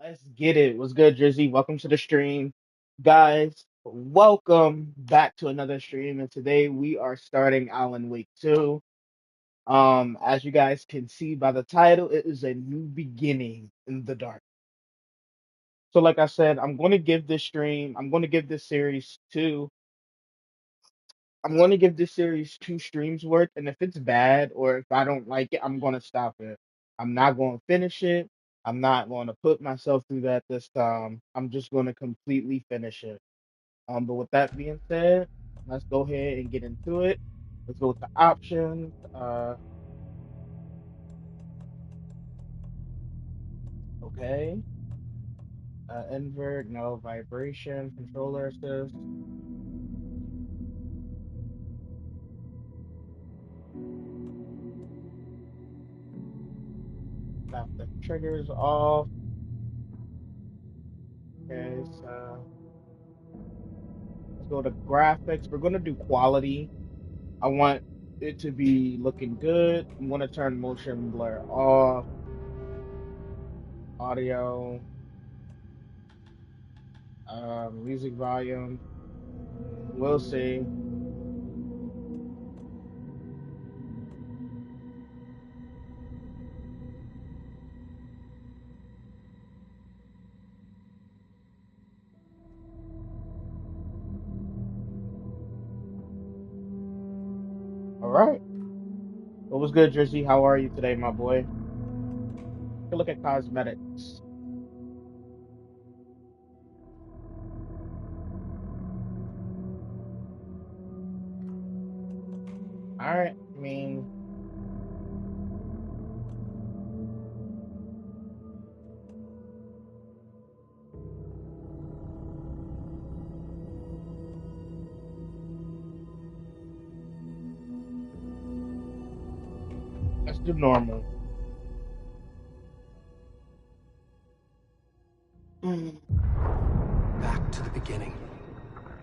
Let's get it. What's good, Drizzy? Welcome to the stream. Guys, welcome back to another stream. And today we are starting Alan Wake 2. As you guys can see by the title, it is a new beginning in the dark. So, like I said, I'm going to give this series I'm going to give this series two streams worth. And if it's bad or if I don't like it, I'm going to stop it. I'm not going to finish it. I'm not going to put myself through that this time. I'm just going to completely finish it. But with that being said, let's go ahead and get into it. Let's go to options. Okay. Invert, no vibration, controller assist. Tap the triggers off. Okay, so let's go to graphics. We're gonna do quality. I want it to be looking good. I'm gonna turn motion blur off. Audio, music volume. We'll see. All right. What was good, Jersey? How are you today, my boy? Take a look at cosmetics. All right. I mean, let's do normal. Mm. Back to the beginning.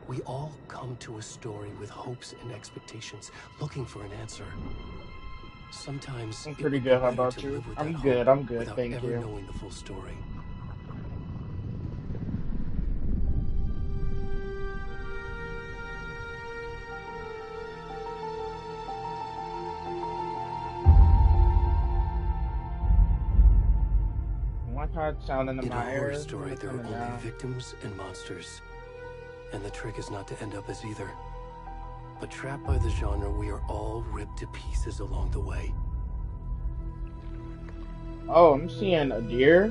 We all come to a story with hopes and expectations, looking for an answer. Sometimes I'm it pretty would be good. How better about to you? live with that I'm hope good. I'm good. without Thank ever you. knowing the full story. One card sounding in In a my horror ears. I'm story, gonna there turn are it only down. victims and monsters. And the trick is not to end up as either. But trapped by the genre, we are all ripped to pieces along the way. Oh, I'm seeing a deer.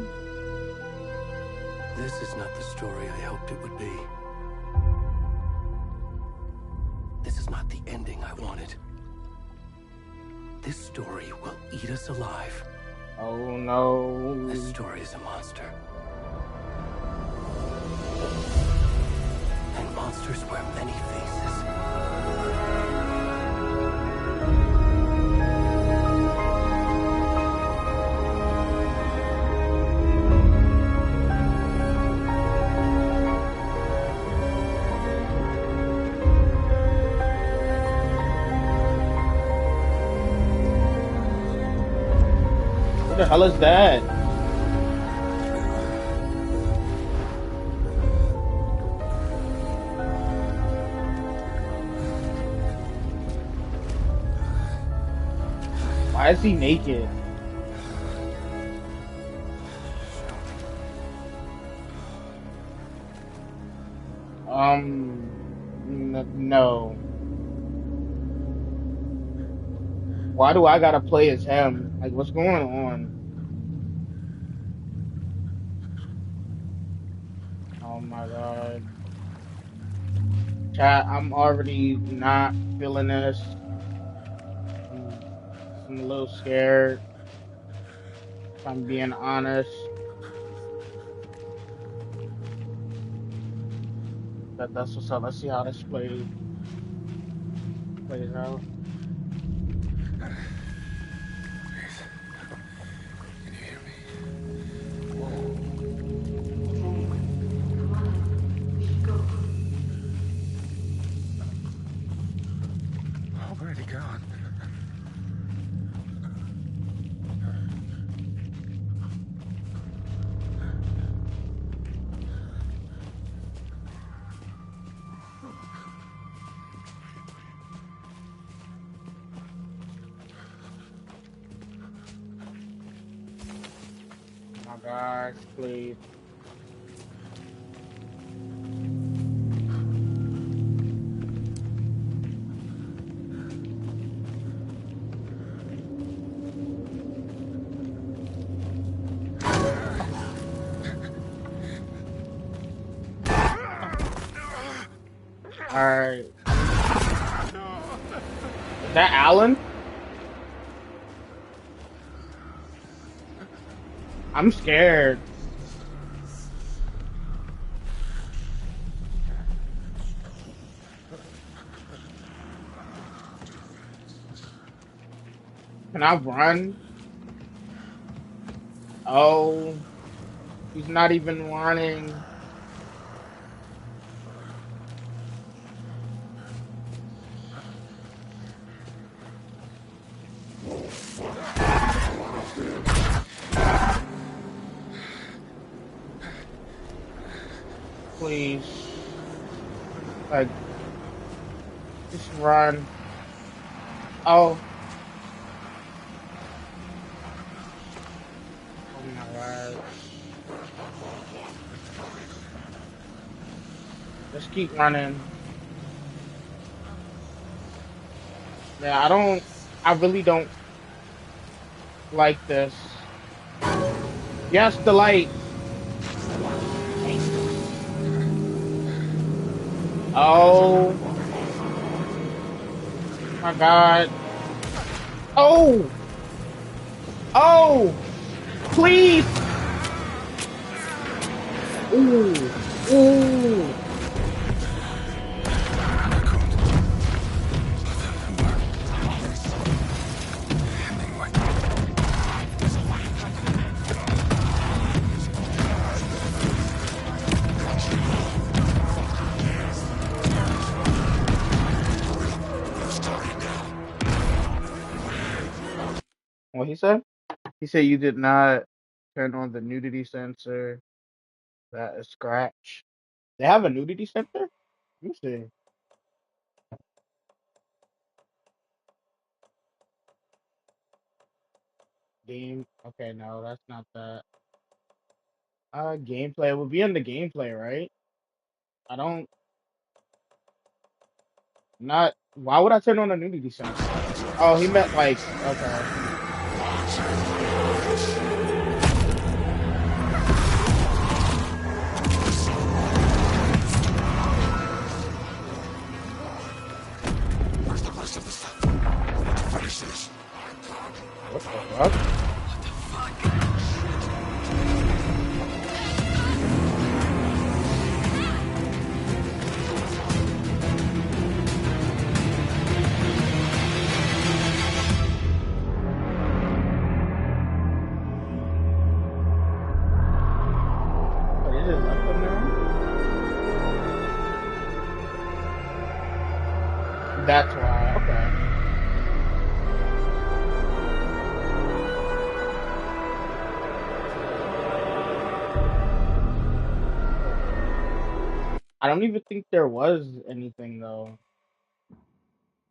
This is not the story I hoped it would be. This is not the ending I wanted. This story will eat us alive. Oh no. This story is a monster. And monsters wear many faces. What the hell is that? Why is he naked? No. Why do I gotta play as him? Like, what's going on? Oh my God. Chat, I'm already not feeling this. I'm, I'm a little scared, if I'm being honest. But that's what's up. Let's see how this plays out. Can you hear me? Oh, where'd he gone? gosh, please. All right. Is that Alan? I'm scared. Can I run? Oh, he's not even running. Please, like, just run. Oh, oh my God. Just keep running. Yeah, I really don't like this. Yes, the light. Oh my God. Oh, oh, please. Ooh, ooh. What he said? He said you did not turn on the nudity sensor. That is scratch. They have a nudity sensor? Let me see. Game. Okay, no, that's not that. Gameplay. It would be in the gameplay, right? I don't. Not. Why would I turn on the nudity sensor? Oh, he meant like. Okay. What the fuck? Oh, they just left them there? That's why. Okay. I don't even think there was anything though.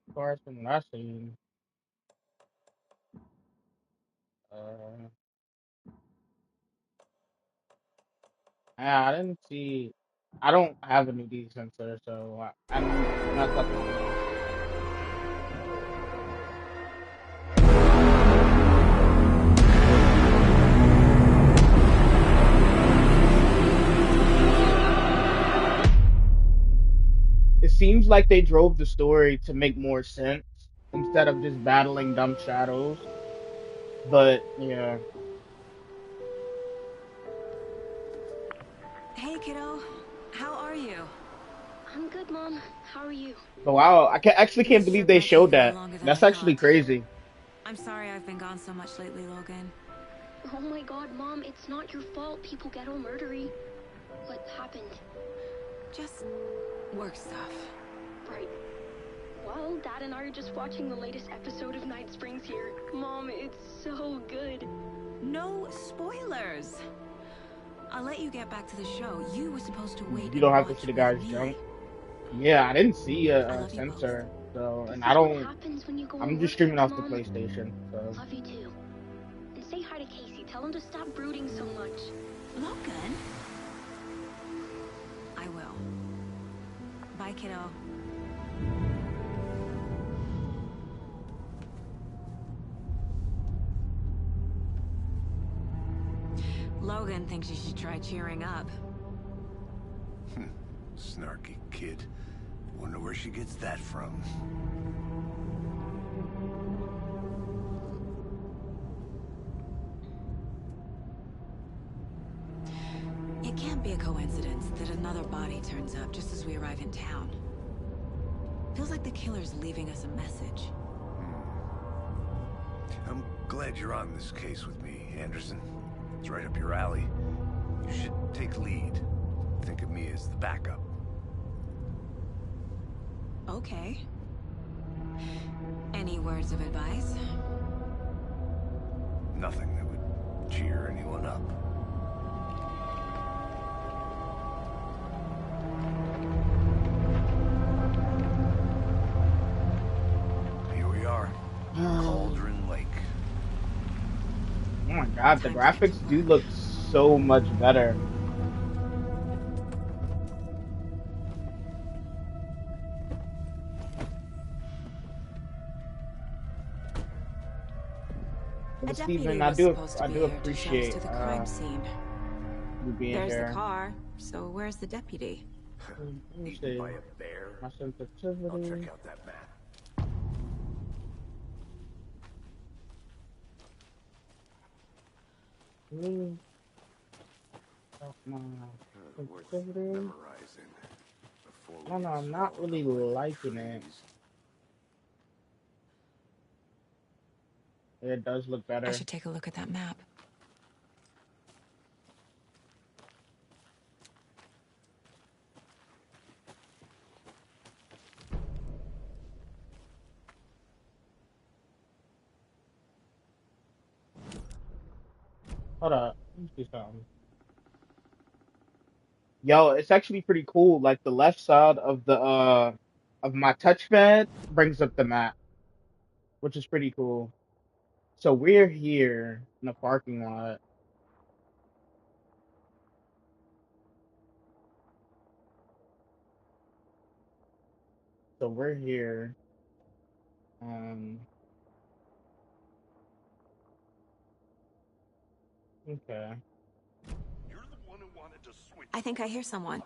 As far as from last scene. Uh, yeah, I didn't see. I don't have a nudity sensor, so I'm not touching anything. It seems like they drove the story to make more sense instead of just battling dumb shadows. But yeah, Hey, kiddo. How are you? I'm good, Mom. How are you? but wow, actually can't This believe trip they might showed take a little that. longer than I That's actually thought. crazy. I'm sorry I've been gone so much lately, Logan. Oh my god, Mom, it's not your fault people get all murdery. What happened? Just work stuff. Right. Well, Dad and I are just watching the latest episode of Night Springs here. Mom, it's so good. No spoilers. I'll let you get back to the show. You were supposed to wait You and don't have to watch see the with guy's me. junk. Yeah, I didn't see I a love you both. sensor, so This and is I what don't. happens when you go I'm and just work for streaming us, off the Mom. PlayStation, so Love you too. And say hi to Casey, tell him to stop brooding so much. Logan? I will. Bye, kiddo. Logan thinks you should try cheering up. Snarky kid. Wonder where she gets that from. It can't be a coincidence that another body turns up just as we arrive in town. Feels like the killer's leaving us a message. I'm glad you're on this case with me, Anderson. It's right up your alley. You should take lead. Think of me as the backup. Okay. Any words of advice? Nothing that would cheer anyone up. Here we are. Cauldron Lake. Oh my god, the graphics do look so much better. A But deputy Steven, was supposed to I be do here to show us appreciate to the crime scene. you being There's here. the car. So where's the deputy? Let me Eaten see. by a bear. My I'll sensitivity. check out that map. My Worth sensitivity. memorizing before we No, get I'm not swallowed really up by the liking it. trees. It does look I better. should take a look at that map. Hold up. Let me see something. Yo, it's actually pretty cool. Like the left side of my touchpad brings up the map, which is pretty cool. So we're here in the parking lot. So we're here. Okay. I think I hear someone.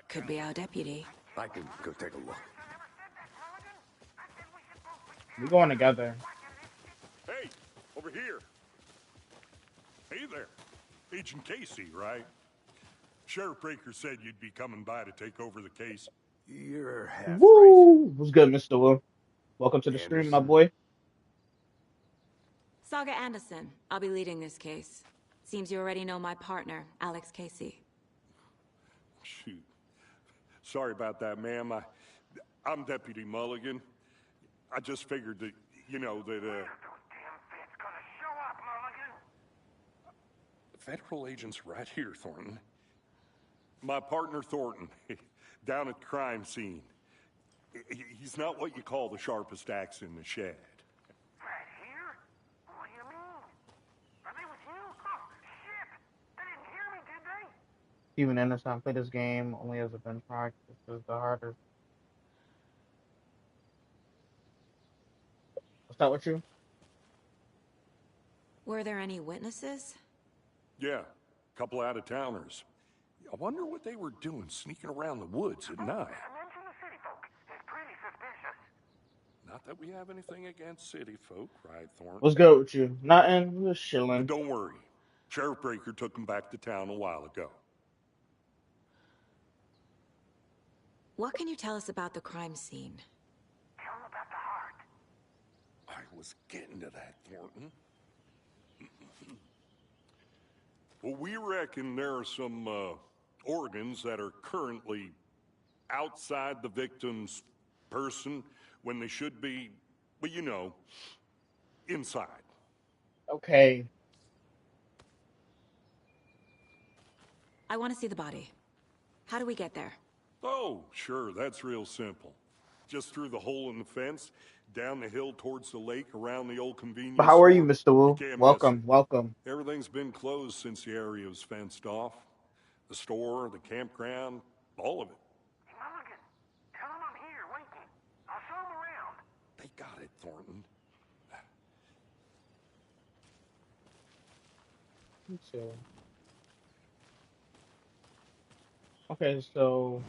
Could be our deputy. I can go take a look. We going together. Hey, over here. Hey there. Agent Casey, right? Sheriff Breaker said you'd be coming by to take over the case. You're half right. Woo! What's good, Mr. Wu? Welcome to the stream, my Anderson. boy. Saga Anderson. I'll be leading this case. Seems you already know my partner, Alex Casey. Shoot. Sorry about that, ma'am. I'm Deputy Mulligan. I just figured that, you know, that, Federal agents right here, Thornton. My partner, Thornton, down at the crime scene. He's not what you call the sharpest axe in the shed. Right here? What do you mean? Are they with you? Oh, shit! They didn't hear me, did they? Steven Anderson played this game only as a bench practice. This is the hardest. What's that with you? Were there any witnesses? Yeah, a couple out-of-towners. I wonder what they were doing sneaking around the woods at night. Mention the city folk. It's pretty suspicious. Not that we have anything against city folk, right, Thornton? What's good with you? Nothing. We're just But chilling. don't worry. Sheriff Breaker took him back to town a while ago. What can you tell us about the crime scene? Tell them about the heart. I was getting to that, Thornton. Well, we reckon there are some organs that are currently outside the victim's person when they should be, well, you know, inside. Okay. I want to see the body. How do we get there? Oh, sure, that's real simple. just through the hole in the fence, down the hill towards the lake, around the old convenience How are you, store. Mr. You Wu? can't miss it. Welcome, welcome. Everything's been closed since the area was fenced off. The store, the campground, all of it. Hey, Mulligan, tell him I'm here, waiting. I'll show him around. They got it, Thornton. So, okay, so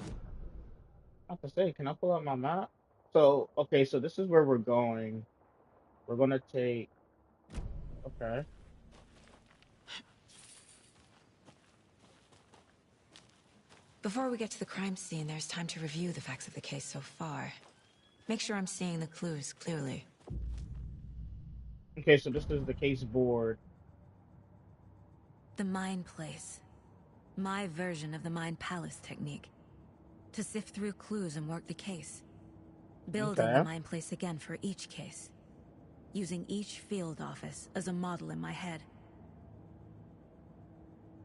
I have to say, can I pull up my map? So, okay, so this is where we're going. We're gonna take, okay. Before we get to the crime scene, there's time to review the facts of the case so far. Make sure I'm seeing the clues clearly. Okay, so this is the case board. The Mind Place. My version of the Mind Palace technique. To sift through clues and work the case. Building the Okay. Mind Place again for each case. Using each field office as a model in my head.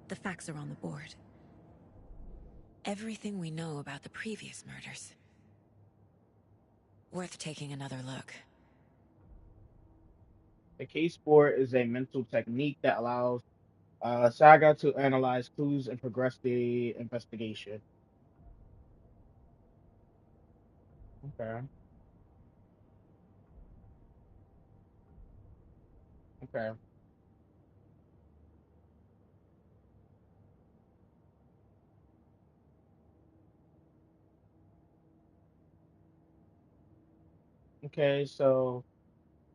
The facts are on the board. Everything we know about the previous murders. Worth taking another look. The case board is a mental technique that allows Saga to analyze clues and progress the investigation. Okay. Okay. Okay, so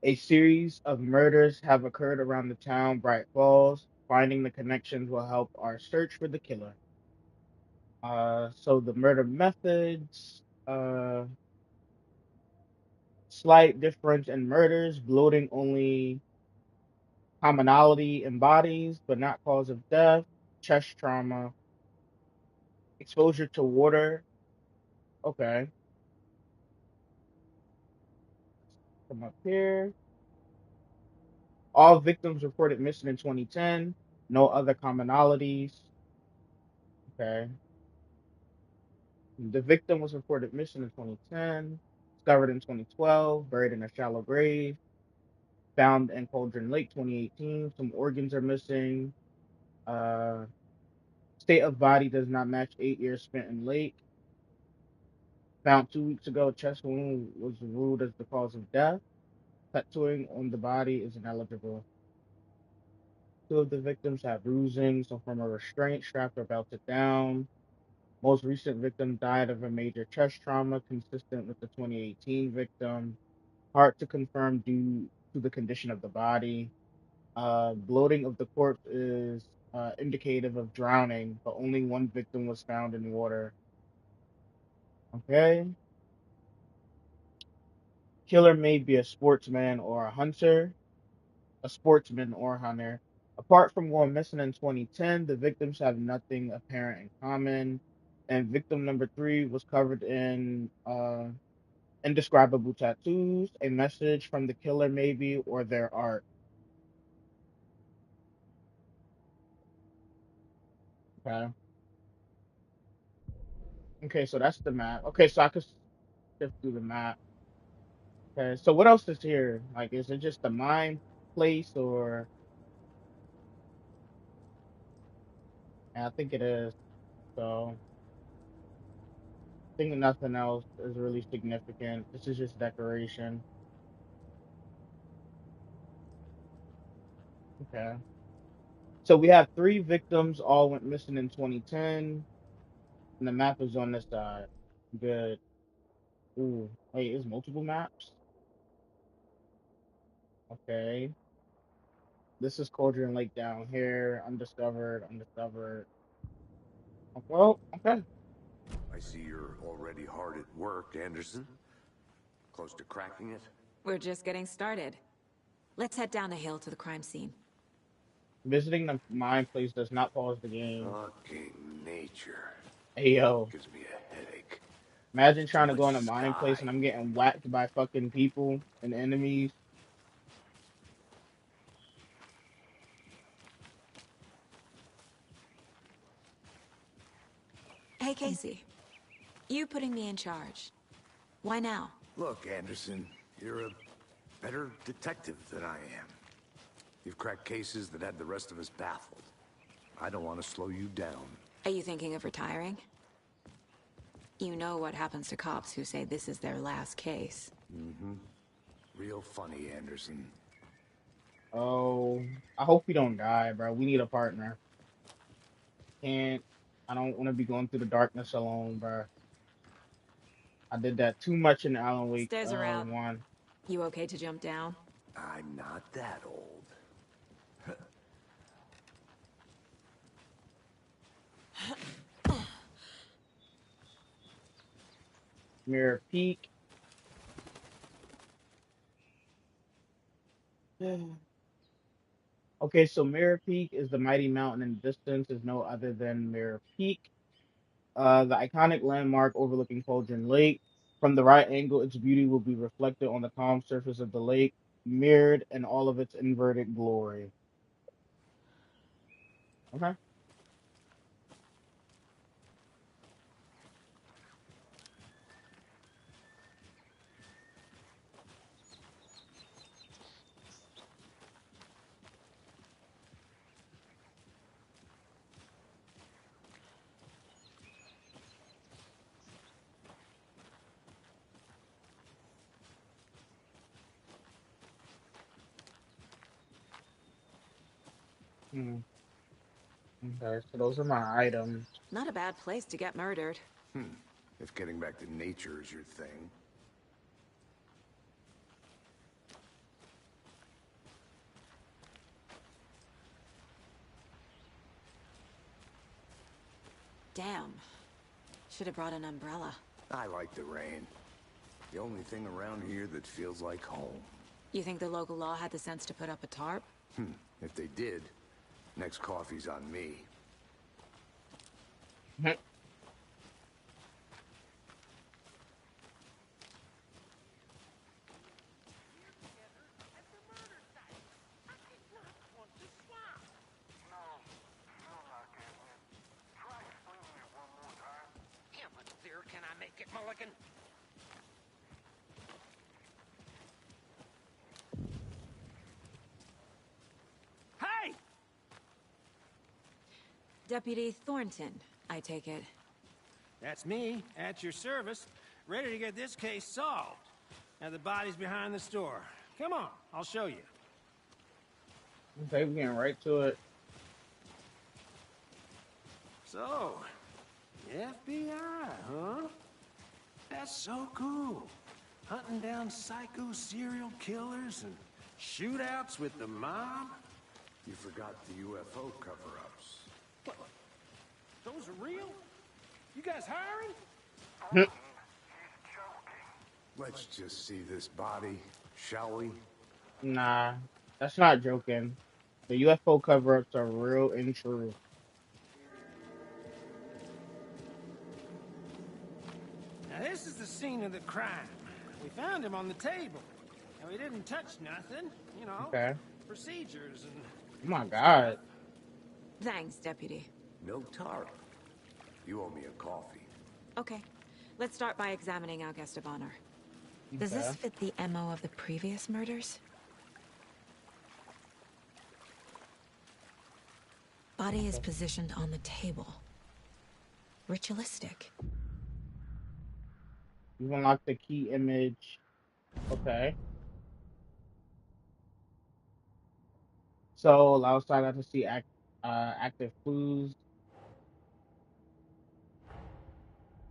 a series of murders have occurred around the town Bright Falls. Finding the connections will help our search for the killer. So the murder methods, slight difference in murders, bloating only commonality in bodies, but not cause of death, chest trauma, exposure to water. Okay, come up here. All victims reported missing in 2010. No other commonalities. Okay. The victim was reported missing in 2010, discovered in 2012, buried in a shallow grave, found in Cauldron Lake 2018. Some organs are missing. Uh, State of body does not match 8 years spent in lake. Found 2 weeks ago, chest wound was ruled as the cause of death. Tattooing on the body is ineligible. 2 of the victims have bruising, some from a restraint strapped or belted down. Most recent victim died of a major chest trauma consistent with the 2018 victim. Hard to confirm due to the condition of the body. Bloating of the corpse is indicative of drowning, but only 1 victim was found in water. Okay. Killer may be a sportsman or a hunter, a sportsman or hunter. Apart from going missing in 2010, the victims have nothing apparent in common. And victim number 3 was covered in indescribable tattoos, a message from the killer maybe, or their art. Okay. Okay, so that's the map. Okay, so I could shift through the map. Okay, so what else is here? Like, is it just the mine place, or yeah, I think it is. So I think nothing else is really significant. This is just decoration. Okay. So we have 3 victims, all went missing in 2010, and the map is on this side. Good. Ooh, wait, is multiple maps? Okay. This is Cauldron Lake down here. Undiscovered, undiscovered. Well, okay. I see you're already hard at work, Anderson. Close to cracking it? We're just getting started. Let's head down the hill to the crime scene. Visiting the mine place does not pause the game. Fucking nature. Hey yo, Gives me a headache. imagine There's too trying to much go in a mine place sky. and I'm getting whacked by fucking people and enemies. Hey, Casey. You putting me in charge. Why now? Look, Anderson, you're a better detective than I am. You've cracked cases that had the rest of us baffled. I don't want to slow you down. Are you thinking of retiring? You know what happens to cops who say this is their last case. Real funny, Anderson. Oh, I hope we don't die, bro. We need a partner. Can't. I don't want to be going through the darkness alone, bro. I did that too much in Alan Wake Stairs are out. 1. You okay to jump down? I'm not that old. Mirror Peak. Okay, so Mirror Peak is the mighty mountain in the distance, is no other than Mirror Peak, the iconic landmark overlooking Cauldron Lake. From the right angle, its beauty will be reflected on the calm surface of the lake, mirrored in all of its inverted glory. Okay. Hmm. Okay, so those are my items. Not a bad place to get murdered. If getting back to nature is your thing. Damn. Should have brought an umbrella. I like the rain. The only thing around here that feels like home. You think the local law had the sense to put up a tarp? If they did, next coffee's on me. No, still not getting it. Try explaining it one more time. How much clearer can I make it, Mulligan? Hey! Deputy Thornton, I take it. That's me, at your service, ready to get this case solved. Now the body's behind the store. Come on, I'll show you. Okay, we're getting right to it. So, FBI, huh? That's so cool. Hunting down psycho serial killers and shootouts with the mob. You forgot the UFO cover-ups. What? Those are real? You guys hiring? He's joking. Let's just see this body, shall we? Nah, that's not joking. The UFO cover-ups are real and true. Now this is the scene of the crime. We found him on the table. And we didn't touch nothing, you know. Okay. Procedures and... Oh my God. Thanks, Deputy. No tarp. You owe me a coffee. Okay. Let's start by examining our guest of honor. Does Okay. this fit the MO of the previous murders? Body is positioned on the table. Ritualistic. You've unlocked the key image. Okay. So allow Saga to see active clues.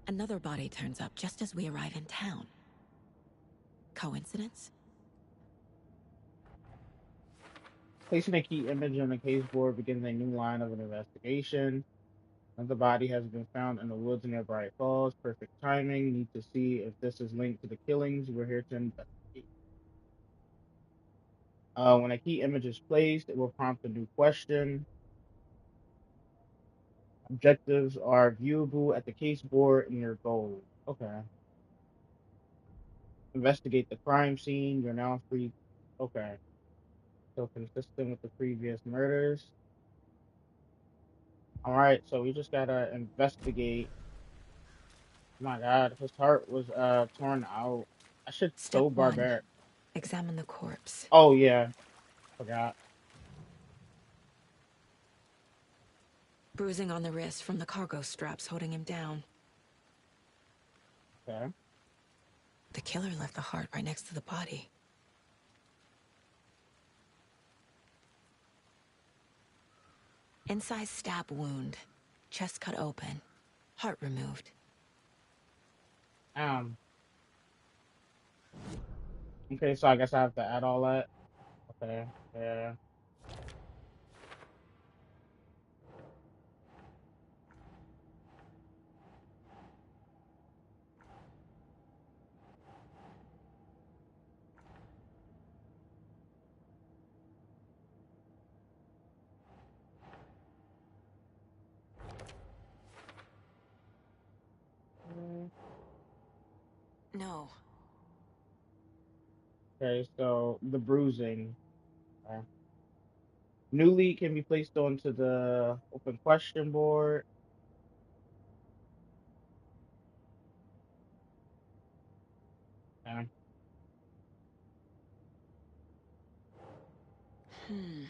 Another body turns up just as we arrive in town. Coincidence? Placing a key image on the case board begins a new line of an investigation. Another body has been found in the woods near Bright Falls. Perfect timing. Need to see if this is linked to the killings. We're here to investigate. When a key image is placed, it will prompt a new question. Objectives are viewable at the case board and your goals. Okay. Investigate the crime scene. You're now free. Okay. So consistent with the previous murders. All right. So we just gotta investigate My God, his heart was torn out. I should Step so 1. barbaric. Examine the corpse. Oh yeah, forgot. Bruising on the wrist from the cargo straps holding him down. Okay. The killer left the heart right next to the body. Inside stab wound. Chest cut open. Heart removed. Um. Okay, so I guess I have to add all that. Okay. Yeah. No. Okay, so the bruising. Okay. New lead can be placed onto the open question board. Okay. Hmm.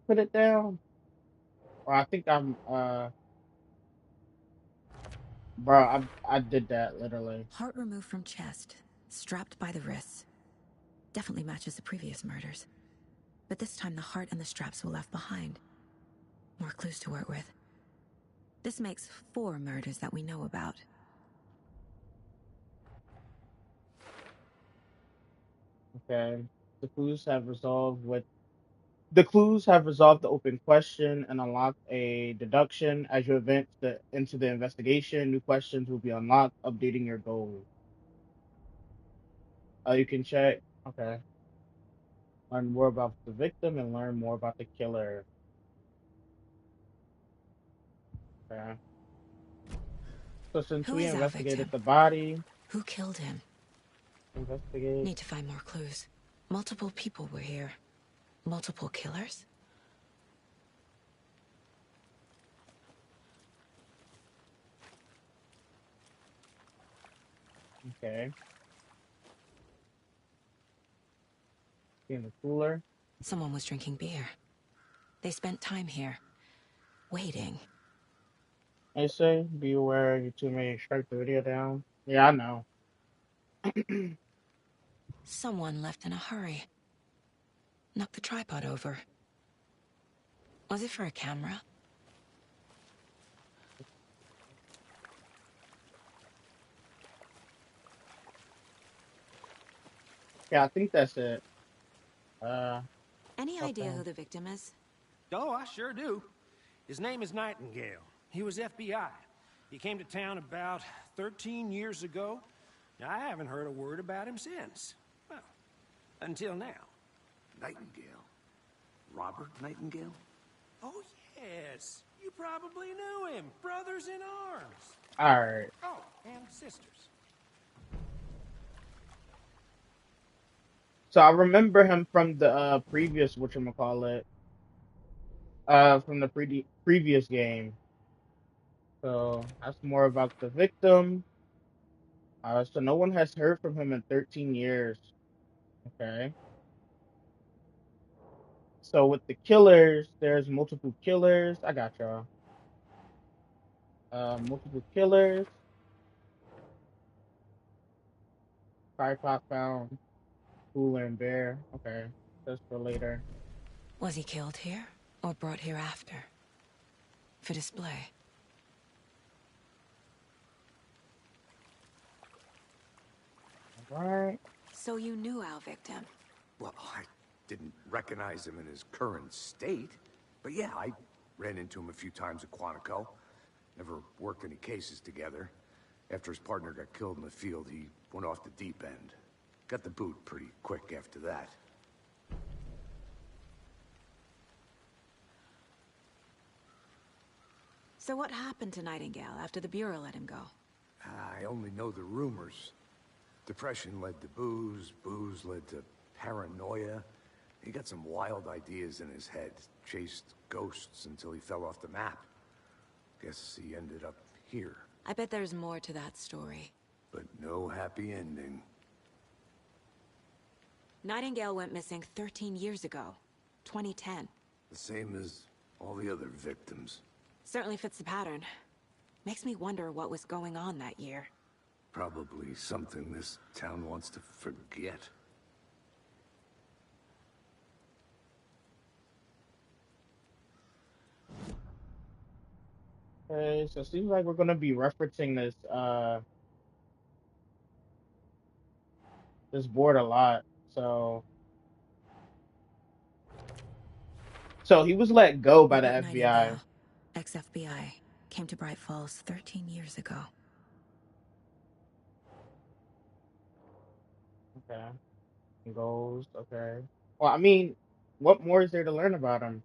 Put it down. Or I think bro, I did that literally. Heart removed from chest. Strapped by the wrists. Definitely matches the previous murders. But this time the heart and the straps were left behind. More clues to work with. This makes 4 murders that we know about. Okay. The clues have resolved with The clues have resolved the open question and unlocked a deduction. As you advance into the investigation, new questions will be unlocked, updating your goals. You can check. Okay. Learn more about the victim and learn more about the killer. Okay. So since Who we is our investigated victim? the body, Who killed him? investigate. Need to find more clues. Multiple people were here. Multiple killers? Okay. In the cooler. Someone was drinking beer. They spent time here. Waiting. I say, be aware you two may strike the video down. Yeah, I know. Someone left in a hurry. Knocked the tripod over. Was it for a camera? Yeah, I think that's it. Uh, Any idea okay. who the victim is? Oh, I sure do. His name is Nightingale. He was FBI. He came to town about 13 years ago. I haven't heard a word about him since. Well, until now. Nightingale? Robert Nightingale? Oh, yes. You probably knew him. Brothers in arms. All right. Oh, and sisters. So I remember him from the previous whatchamacallit, from the previous game. So that's more about the victim. So no one has heard from him in 13 years. Okay. So with the killers, there's multiple killers. I got y'all. Multiple killers. Tripod found. Cooler and bear. Okay. That's for later. Was he killed here? Or brought here after? For display? All right. So you knew our victim? Well, I didn't recognize him in his current state. But yeah, I ran into him a few times at Quantico. Never worked any cases together. After his partner got killed in the field, he went off the deep end. Got the boot pretty quick after that. So what happened to Nightingale after the Bureau let him go? I only know the rumors. Depression led to booze, booze led to paranoia. He got some wild ideas in his head, chased ghosts until he fell off the map. Guess he ended up here. I bet there's more to that story. But no happy ending. Nightingale went missing 13 years ago. 2010. The same as all the other victims. Certainly fits the pattern. Makes me wonder what was going on that year. Probably something this town wants to forget. Okay, so it seems like we're gonna be referencing this board a lot. So he was let go by the Robert FBI. Nightingale, ex-FBI, came to Bright Falls 13 years ago. Okay. Goals, okay. Well, I mean, what more is there to learn about him?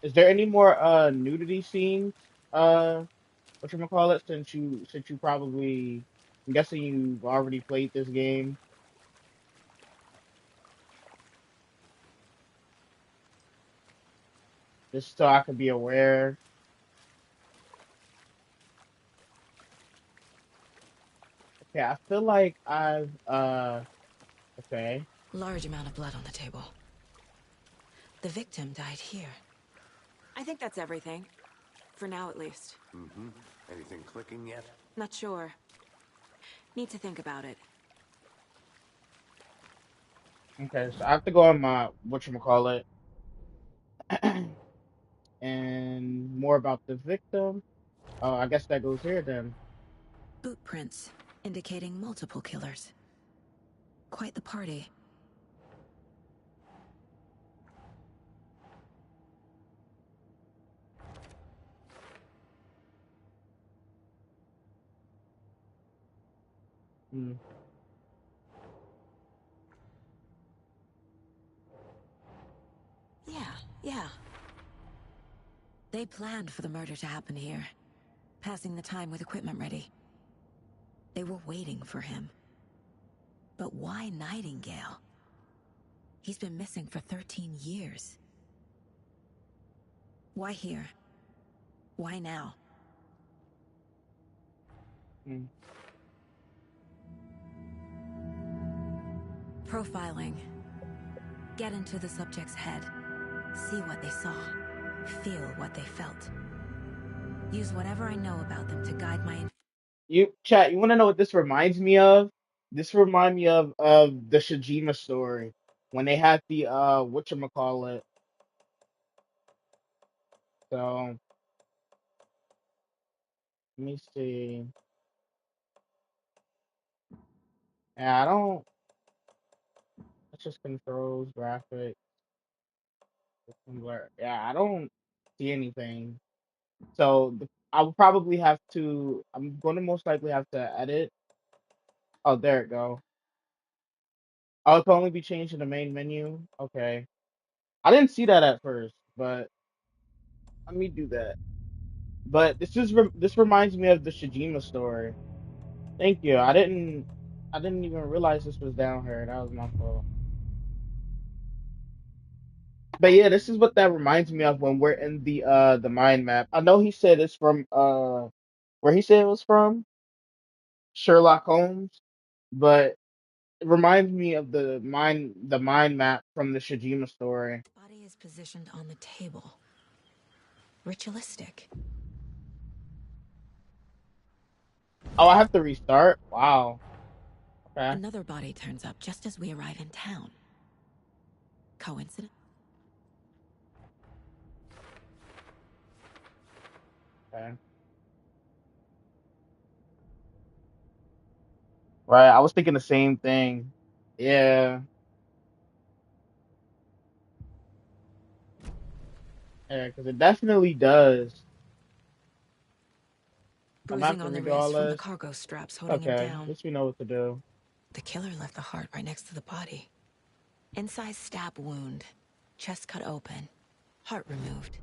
Is there any more nudity scenes? Whatchamacallit, since you probably, I'm guessing you've already played this game. Just so I could be aware. Okay, I feel like I've okay. Large amount of blood on the table. The victim died here. I think that's everything. For now, at least. Mm-hmm. Anything clicking yet? Not sure. Need to think about it. Okay, so I have to go on my whatchamacallit and more about the victim. Oh, I guess that goes here then. Boot prints, indicating multiple killers. Quite the party. Hmm. Yeah. They planned for the murder to happen here. Passing the time with equipment ready. They were waiting for him. But why Nightingale? He's been missing for 13 years. Why here? Why now? Hmm. Profiling. Get into the subject's head. See what they saw. Feel what they felt. Use whatever I know about them to guide my... You chat, you want to know what this reminds me of? This reminds me of the Shijima story when they had the whatchamacallit. So let me see. Yeah, I don't. That's just controls, graphics, blur. Yeah, I don't see anything. So I will probably have to. I'm going to most likely have to edit. Oh, there it go. Oh, it can only be changed in the main menu. Okay, I didn't see that at first, but let me do that. But this reminds me of the Shijima story. Thank you. I didn't even realize this was down here. That was my fault. But yeah, this is what that reminds me of when we're in the mind map. I know he said it's from where he said it was from, Sherlock Holmes, but it reminds me of the mind map from the Shijima story. Body is positioned on the table. Ritualistic. Oh, I have to restart. Wow. Okay. Another body turns up just as we arrive in town. Coincidence? Okay. Right. I was thinking the same thing. Yeah. Yeah, because it definitely does. I'm gonna have Bruising to on the redo all wrist from the this. cargo straps holding him Okay. At down. least we know what to do. The killer left the heart right next to the body. Incised stab wound. Chest cut open. Heart removed.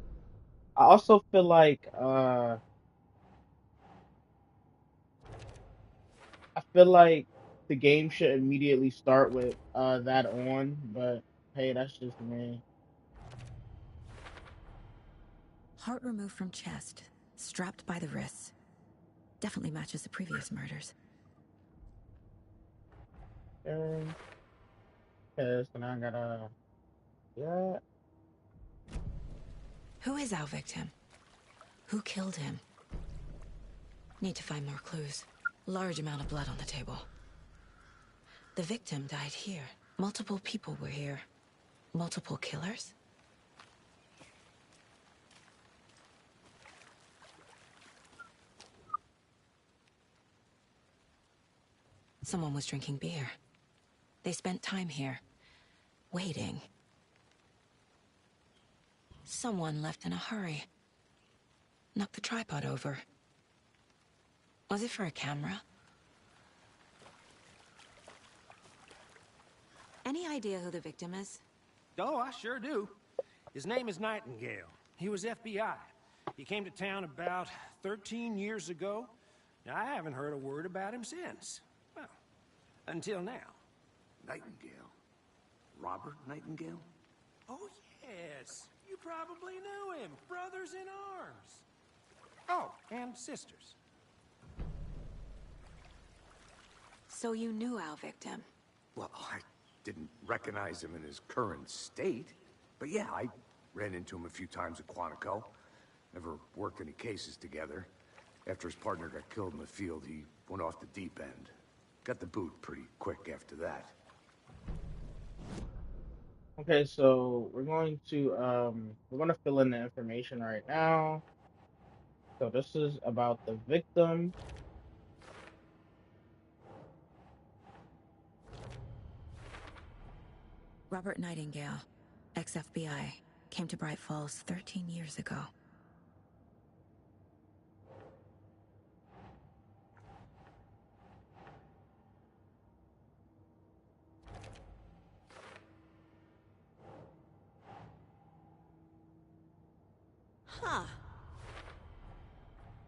I also feel like I feel like the game should immediately start with that on, but hey, that's just me. Heart removed from chest, strapped by the wrists. Definitely matches the previous murders. Okay. Okay, so now I gotta. Yeah. Who is our victim? Who killed him? Need to find more clues. Large amount of blood on the table. The victim died here. Multiple people were here. Multiple killers? Someone was drinking beer. They spent time here, waiting. Someone left in a hurry. Knocked the tripod over. Was it for a camera? Any idea who the victim is? Oh, I sure do. His name is Nightingale. He was FBI. He came to town about 13 years ago. Now, I haven't heard a word about him since. Well, until now. Nightingale? Robert Nightingale? Oh, yes. You probably knew him. Brothers in arms. Oh, and sisters. So you knew our victim? Well, I didn't recognize him in his current state. But yeah, I ran into him a few times at Quantico. Never worked any cases together. After his partner got killed in the field, he went off the deep end. Got the boot pretty quick after that. Okay, so we're going to fill in the information right now. So this is about the victim. Robert Nightingale, ex-FBI, came to Bright Falls 13 years ago. Huh.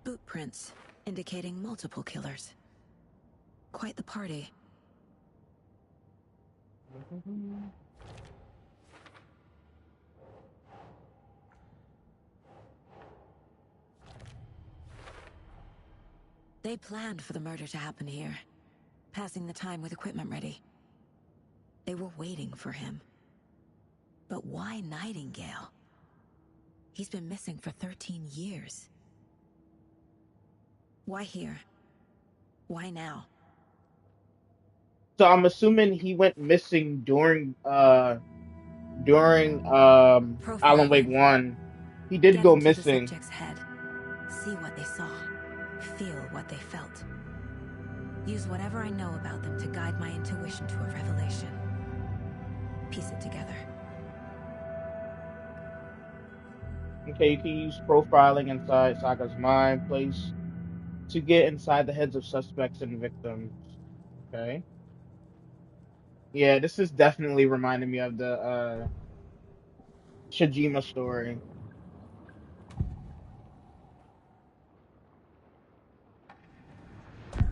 Boot prints, indicating multiple killers. Quite the party. They planned for the murder to happen here, passing the time with equipment ready. They were waiting for him. But why Nightingale? He's been missing for 13 years. Why here? Why now? So I'm assuming he went missing during Alan Wake Profiling. 1. He did Get go into the missing. subject's head. See what they saw. Feel what they felt. Use whatever I know about them to guide my intuition to a revelation. Piece it together. Okay, you can use profiling inside Saga's mind place to get inside the heads of suspects and victims. Okay. Yeah, this is definitely reminding me of the Shijima story.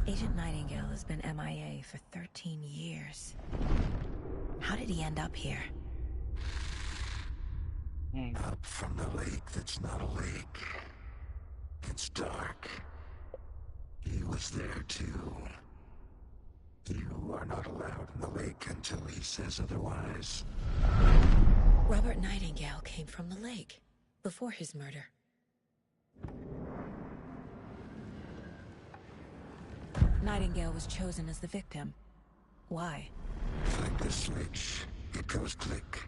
Agent Nightingale has been MIA for 13 years. How did he end up here? Up from the lake that's not a lake. It's dark. He was there too. You are not allowed in the lake until he says otherwise. Robert Nightingale came from the lake, before his murder. Nightingale was chosen as the victim. Why? Flick the switch. It goes click.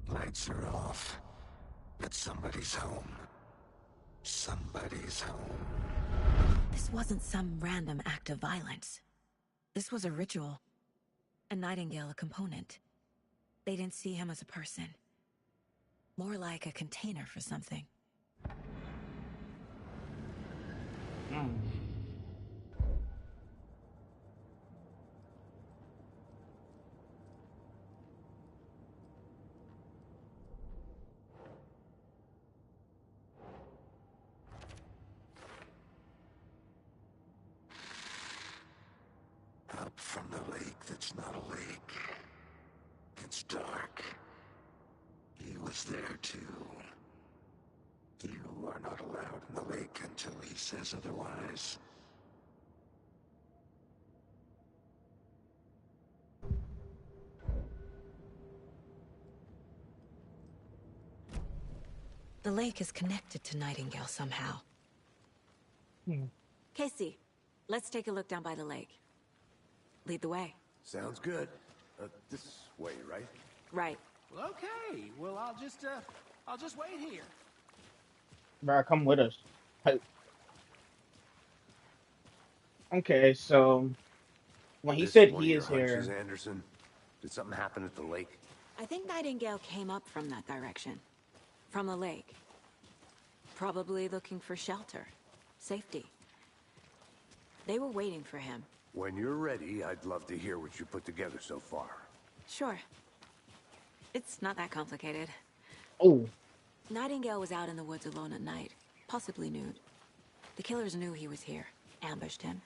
Lights are off. But somebody's home. Somebody's home. This wasn't some random act of violence. This was a ritual. And Nightingale a component. They didn't see him as a person. More like a container for something. Up from the lake that's not a lake. It's dark. He was there too. are not allowed in the lake until he says otherwise. The lake is connected to Nightingale somehow. Casey, let's take a look down by the lake. Lead the way. Sounds good. This way, right? Right. Well, okay. Well, I'll just wait here. Bro, come with us. Hey, okay, so when he This said one of he your is hunches, here, Anderson? Did something happen at the lake? I think Nightingale came up from that direction. From the lake. Probably looking for shelter. Safety. They were waiting for him. When you're ready, I'd love to hear what you put together so far. Sure. It's not that complicated. oh, Nightingale was out in the woods alone at night, possibly nude. The killers knew he was here, ambushed him,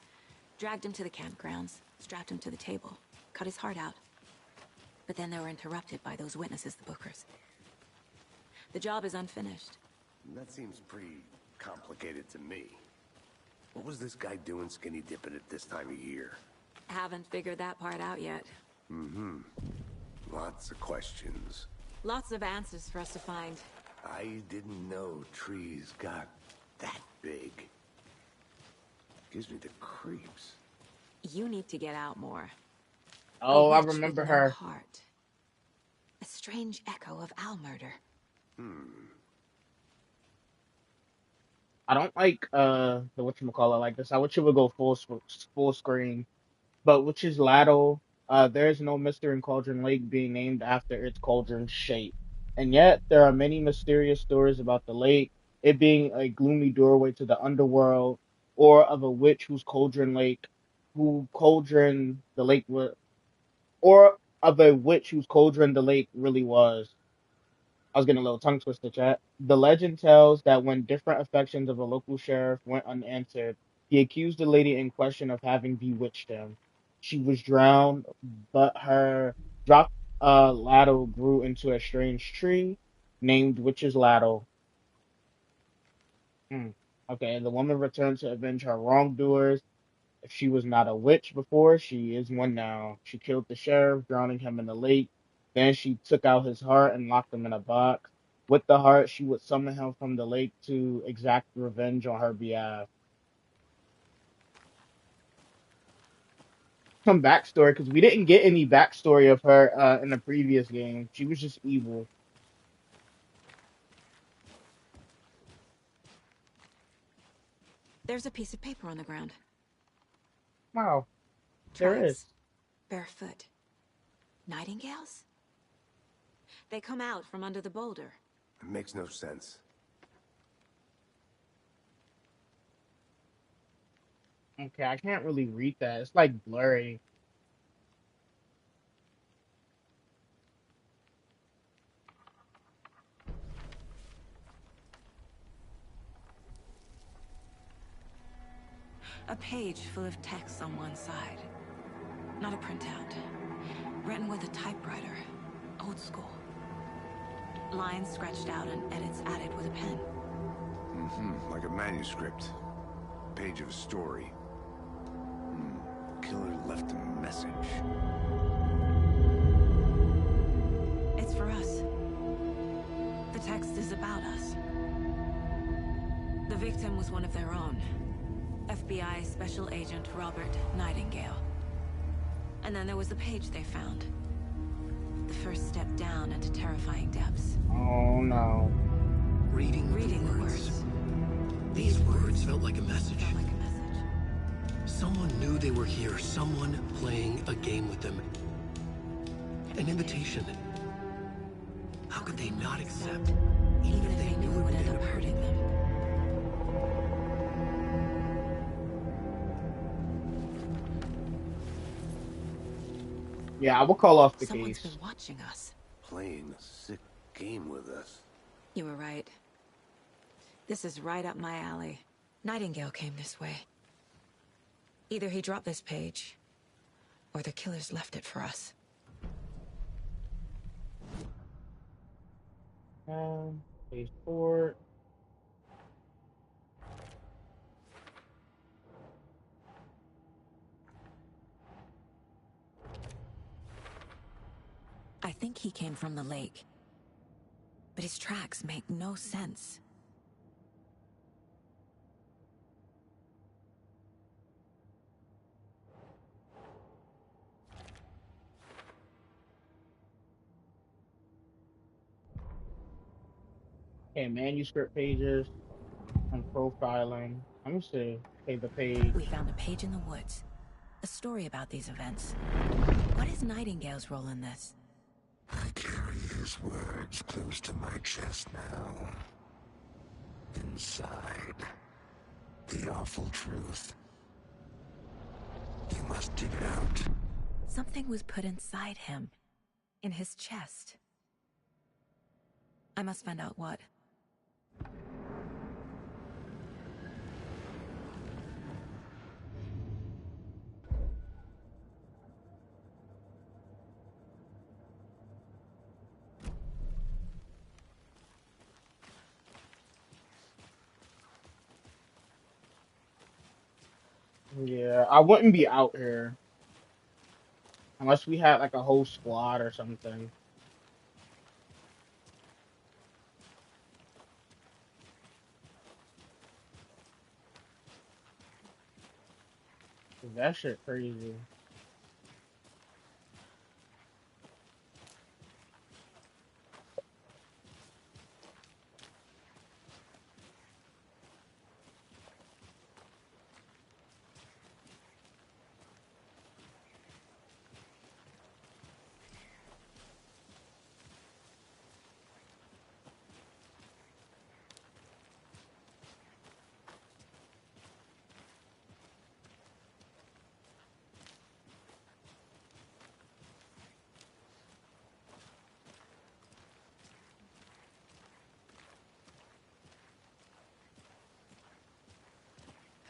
dragged him to the campgrounds, strapped him to the table, cut his heart out. But then they were interrupted by those witnesses, the Bookers. The job is unfinished. That seems pretty complicated to me. What was this guy doing skinny dipping at this time of year? Haven't figured that part out yet. Mm-hmm. Lots of questions. Lots of answers for us to find. I didn't know trees got that big. Gives me the creeps. You need to get out more. oh, A I witch with remember no her. heart. A strange echo of Al murder. I don't like the whatchamacallit like this. I wish it would go full screen. But Witch's Ladle, there is no mystery in Cauldron Lake being named after its cauldron shape. And yet there are many mysterious stories about the lake, it being a gloomy doorway to the underworld, or of a witch who cauldron the lake was, or of a witch whose cauldron the lake really was. I was getting a little tongue twisted, chat. The legend tells that when different affections of a local sheriff went unanswered, he accused the lady in question of having bewitched him. She was drowned, but her dropped ladle grew into a strange tree named Witch's Ladle. Hmm. Okay, the woman returned to avenge her wrongdoers. If she was not a witch before, she is one now. She killed the sheriff, drowning him in the lake. Then she took out his heart and locked him in a box. With the heart, she would summon him from the lake to exact revenge on her behalf. Some backstory, because we didn't get any backstory of her in the previous game. She was just evil. There's a piece of paper on the ground. Wow, there is. Tracks. Barefoot. Nightingales? They come out from under the boulder. It makes no sense. Okay, I can't really read that. It's like blurry. A page full of text on one side. Not a printout. Written with a typewriter. Old school. Lines scratched out and edits added with a pen. Mm-hmm. Like a manuscript. Page of a story. Killer left a message. It's for us. The text is about us. The victim was one of their own. FBI Special Agent Robert Nightingale. And then there was the page they found. The first step down into terrifying depths. Oh no. Reading the words. These words felt like a message. Felt like a message. Someone knew they were here. Someone playing a game with them. An invitation. How could they not accept? Even if they knew it would end up hurting them. Yeah, I will call off the Someone's case. been watching us. Playing a sick game with us. You were right. This is right up my alley. Nightingale came this way. Either he dropped this page, or the killers left it for us. Page 4. I think he came from the lake. But his tracks make no sense. Okay, manuscript pages and profiling. Let me see. Okay, the page. We found a page in the woods. A story about these events. What is Nightingale's role in this? I carry his words close to my chest now. Inside, the awful truth. You must dig it out. Something was put inside him. In his chest. I must find out what. Yeah, I wouldn't be out here unless we had like a whole squad or something. That shit crazy.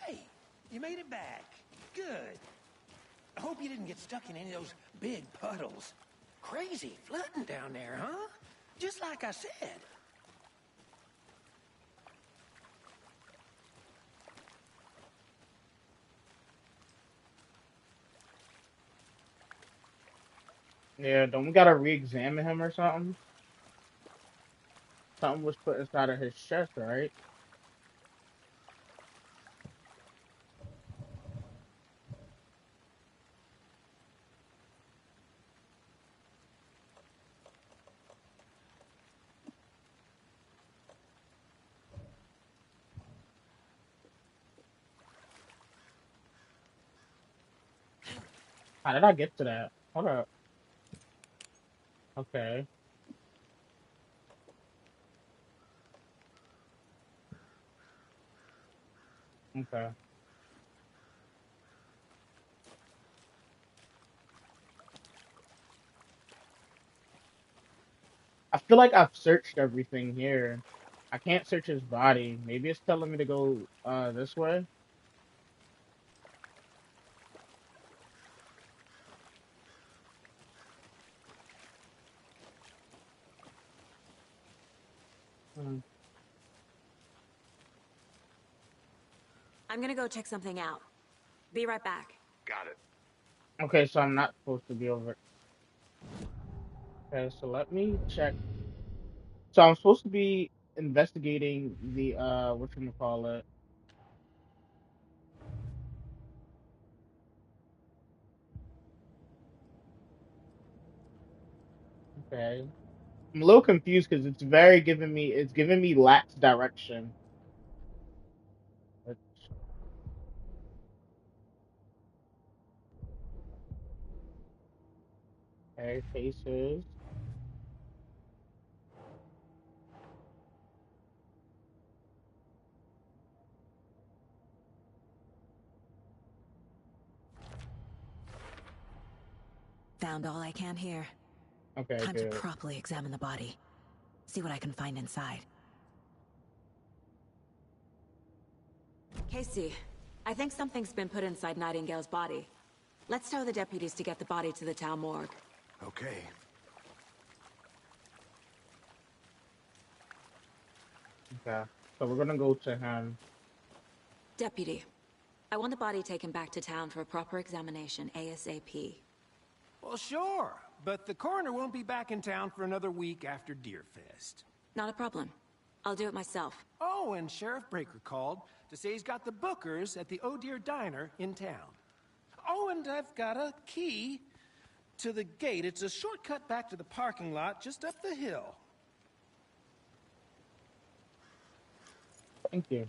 Hey, you made it back. Good. I hope you didn't get stuck in any of those big puddles. Crazy flooding down there, huh? Just like I said. Yeah, don't we gotta re-examine him or something? Something was put inside of his chest, right? How did I get to that? Hold up. Okay. Okay. I feel like I've searched everything here. I can't search his body. Maybe it's telling me to go this way. Hmm. I'm gonna go check something out. Be right back. Got it. Okay, so I'm not supposed to be over. Okay, so let me check. So I'm supposed to be investigating the whatchamacallit. Okay. I'm a little confused because it's giving me lax direction. Let's- Okay, faces. Found all I can here. Okay, Time to good. properly examine the body. See what I can find inside. Casey, I think something's been put inside Nightingale's body. Let's tell the deputies to get the body to the town morgue. Okay. Okay. So we're gonna go to him. Deputy, I want the body taken back to town for a proper examination ASAP. Well, sure. but the coroner won't be back in town for another week after Deerfest. Not a problem. I'll do it myself. Oh, and Sheriff Breaker called to say he's got the Bookers at the Oh Dear Diner in town. Oh, and I've got a key to the gate. It's a shortcut back to the parking lot just up the hill. Thank you.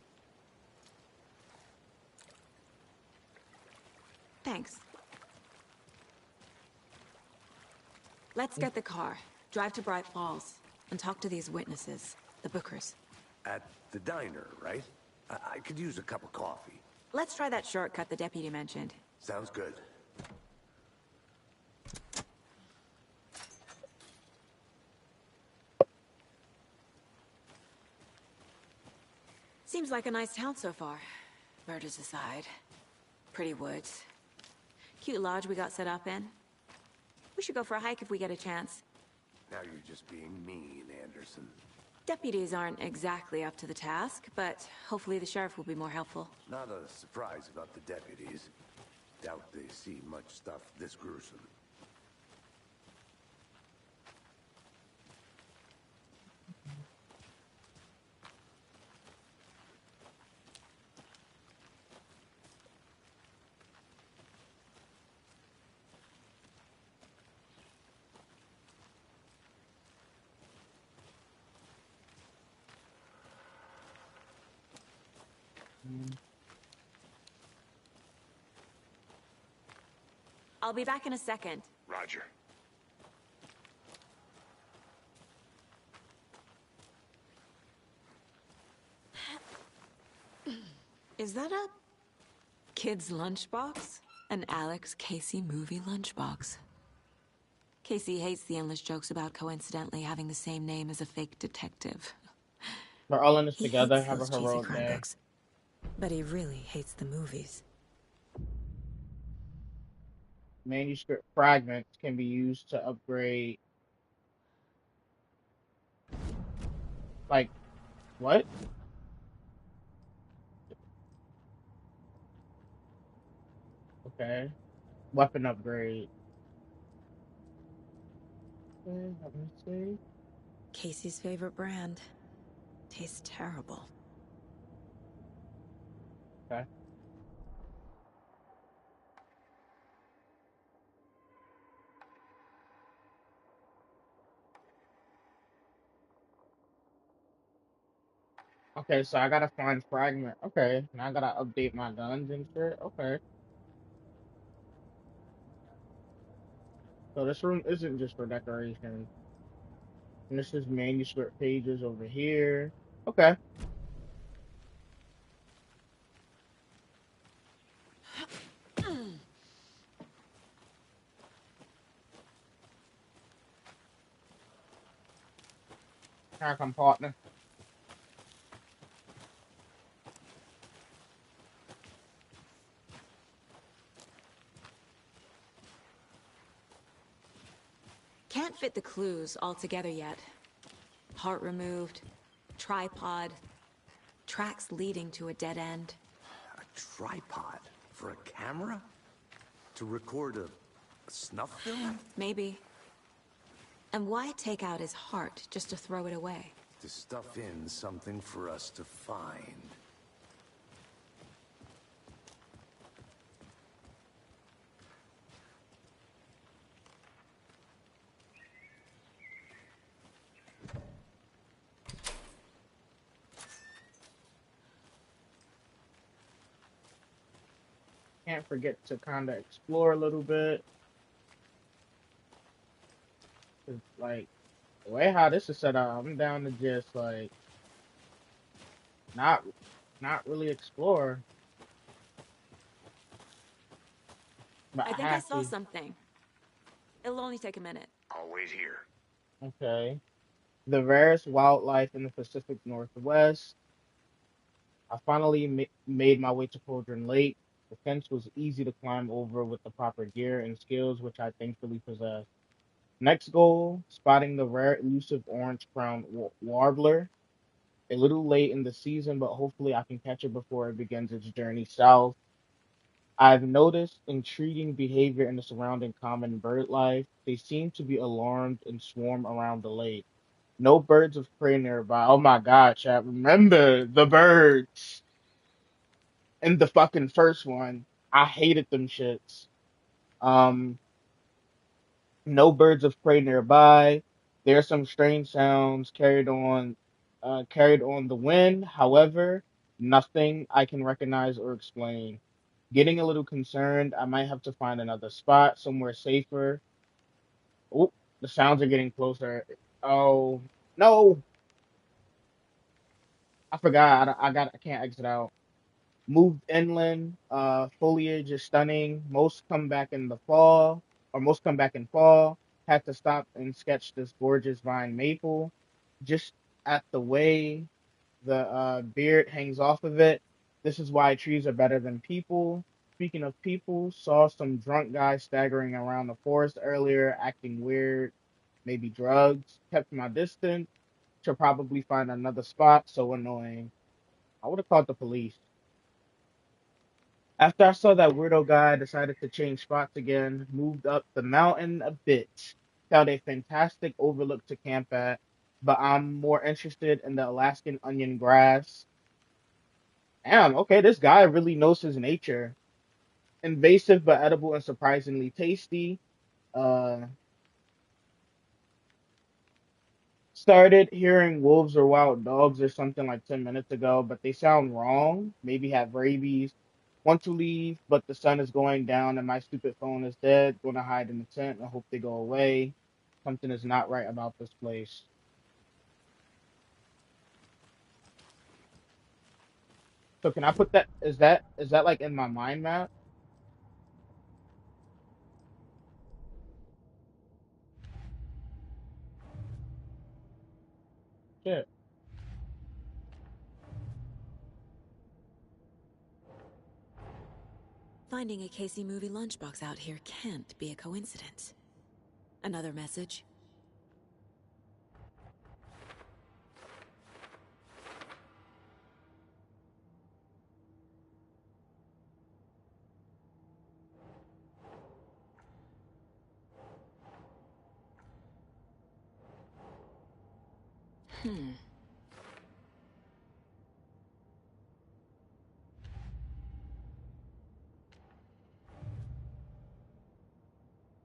Thanks. Let's get the car, drive to Bright Falls, and talk to these witnesses, the Bookers. At the diner, right? I could use a cup of coffee. Let's try that shortcut the deputy mentioned. Sounds good. Seems like a nice town so far. Murders aside. Pretty woods. Cute lodge we got set up in. We should go for a hike if we get a chance. Now you're just being mean, Anderson. Deputies aren't exactly up to the task, but hopefully the sheriff will be more helpful. Not a surprise about the deputies. Doubt they see much stuff this gruesome. I'll be back in a second. Roger. Is that a kid's lunchbox? An Alex Casey movie lunchbox. Casey hates the endless jokes about coincidentally having the same name as a fake detective. We're all in this He together. hates Have a those cheesy heroic crime day. books. But he really hates the movies. Manuscript fragments can be used to upgrade. Like, what? Okay. Weapon upgrade. Okay, let me see. Casey's favorite brand. Tastes terrible. Okay. Okay, so I gotta find fragment. Okay, now I gotta update my guns and shit. Okay. So this room isn't just for decoration. And this is manuscript pages over here. Okay. Here I come, partner. Can't fit the clues all together yet. Heart removed, tripod, tracks leading to a dead end. A tripod for a camera? To record a snuff film? Maybe. And why take out his heart just to throw it away? To stuff in something for us to find. Can't forget to kind of explore a little bit. 'Cause, like, the way how this is set up, I'm down to just, like, not not really explore. But I think I saw something. It'll only take a minute. I'll wait here. Okay. The rarest wildlife in the Pacific Northwest. I finally made my way to Cauldron Lake. The fence was easy to climb over with the proper gear and skills, which I thankfully possess. Next goal, spotting the rare elusive orange-crowned warbler. A little late in the season, but hopefully I can catch it before it begins its journey south. I've noticed intriguing behavior in the surrounding common bird life. They seem to be alarmed and swarm around the lake. No birds of prey nearby. Oh my God, chat. Remember the birds in the fucking first one. I hated them shits. Um, no birds of prey nearby. There are some strange sounds carried on the wind. However, nothing I can recognize or explain. Getting a little concerned. I might have to find another spot somewhere safer. Oh, the sounds are getting closer. Oh no, I forgot. I can't exit out. Moved inland. Foliage is stunning. Most come back in the fall, or most come back in fall. Had to stop and sketch this gorgeous vine maple. Just at the way the beard hangs off of it. This is why trees are better than people. Speaking of people, saw some drunk guy staggering around the forest earlier, acting weird, maybe drugs. Kept my distance. Should probably find another spot. So annoying. I would have called the police. After I saw that weirdo guy, I decided to change spots again, moved up the mountain a bit, found a fantastic overlook to camp at, but I'm more interested in the Alaskan onion grass. Damn, okay, this guy really knows his nature. Invasive but edible and surprisingly tasty. Uh, Started hearing wolves or wild dogs or something like 10 minutes ago, but they sound wrong. Maybe have rabies. Want to leave, but the sun is going down and my stupid phone is dead. Gonna hide in the tent and hope they go away. Something is not right about this place. So can I put that? Is that like in my mind map? Shit. Finding a Casey movie lunchbox out here can't be a coincidence. Another message? Hmm.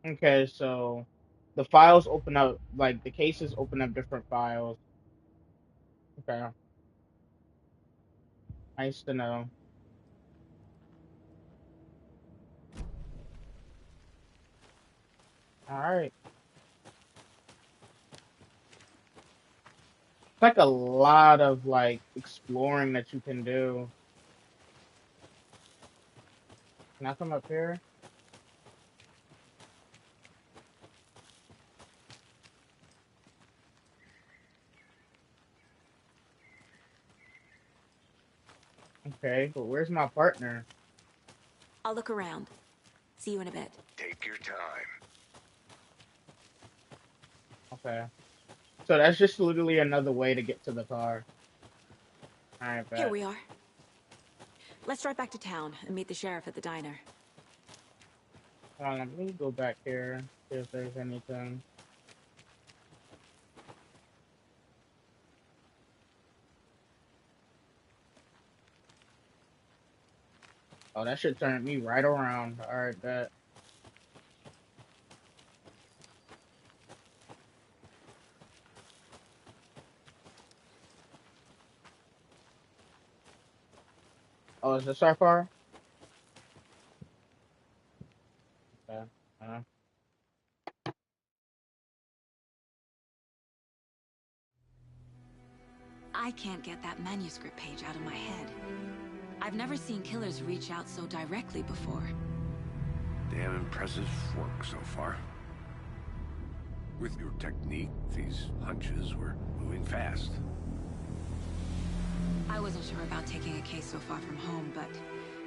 Okay, so the files open up, like the cases open up different files. Okay, nice to know. All right. It's like a lot of like exploring that you can do. Can I come up here? Okay, but where's my partner? I'll look around. See you in a bit. Take your time. Okay. So that's just literally another way to get to the car. All right, Here bet. we are. Let's drive back to town and meet the sheriff at the diner. Hold on, let me go back here, see if there's anything. Oh, that should turn me right around. All right, bet. Oh, is this our car? Okay. Uh, I can't get that manuscript page out of my head. I've never seen killers reach out so directly before. Damn impressive work so far. With your technique, these hunches were moving fast. I wasn't sure about taking a case so far from home, but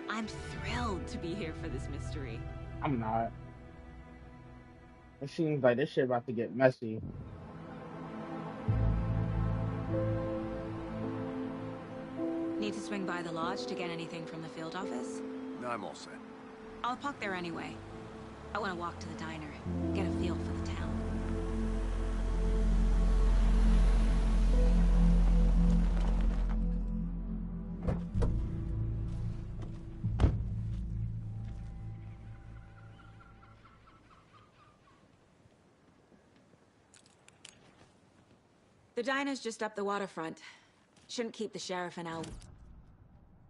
I'm thrilled to be here for this mystery. I'm not. It seems like this shit about to get messy. Need to swing by the lodge to get anything from the field office? I'm all set. I'll park there anyway. I want to walk to the diner, get a feel for the town. The diner's just up the waterfront. Shouldn't keep the sheriff and Al.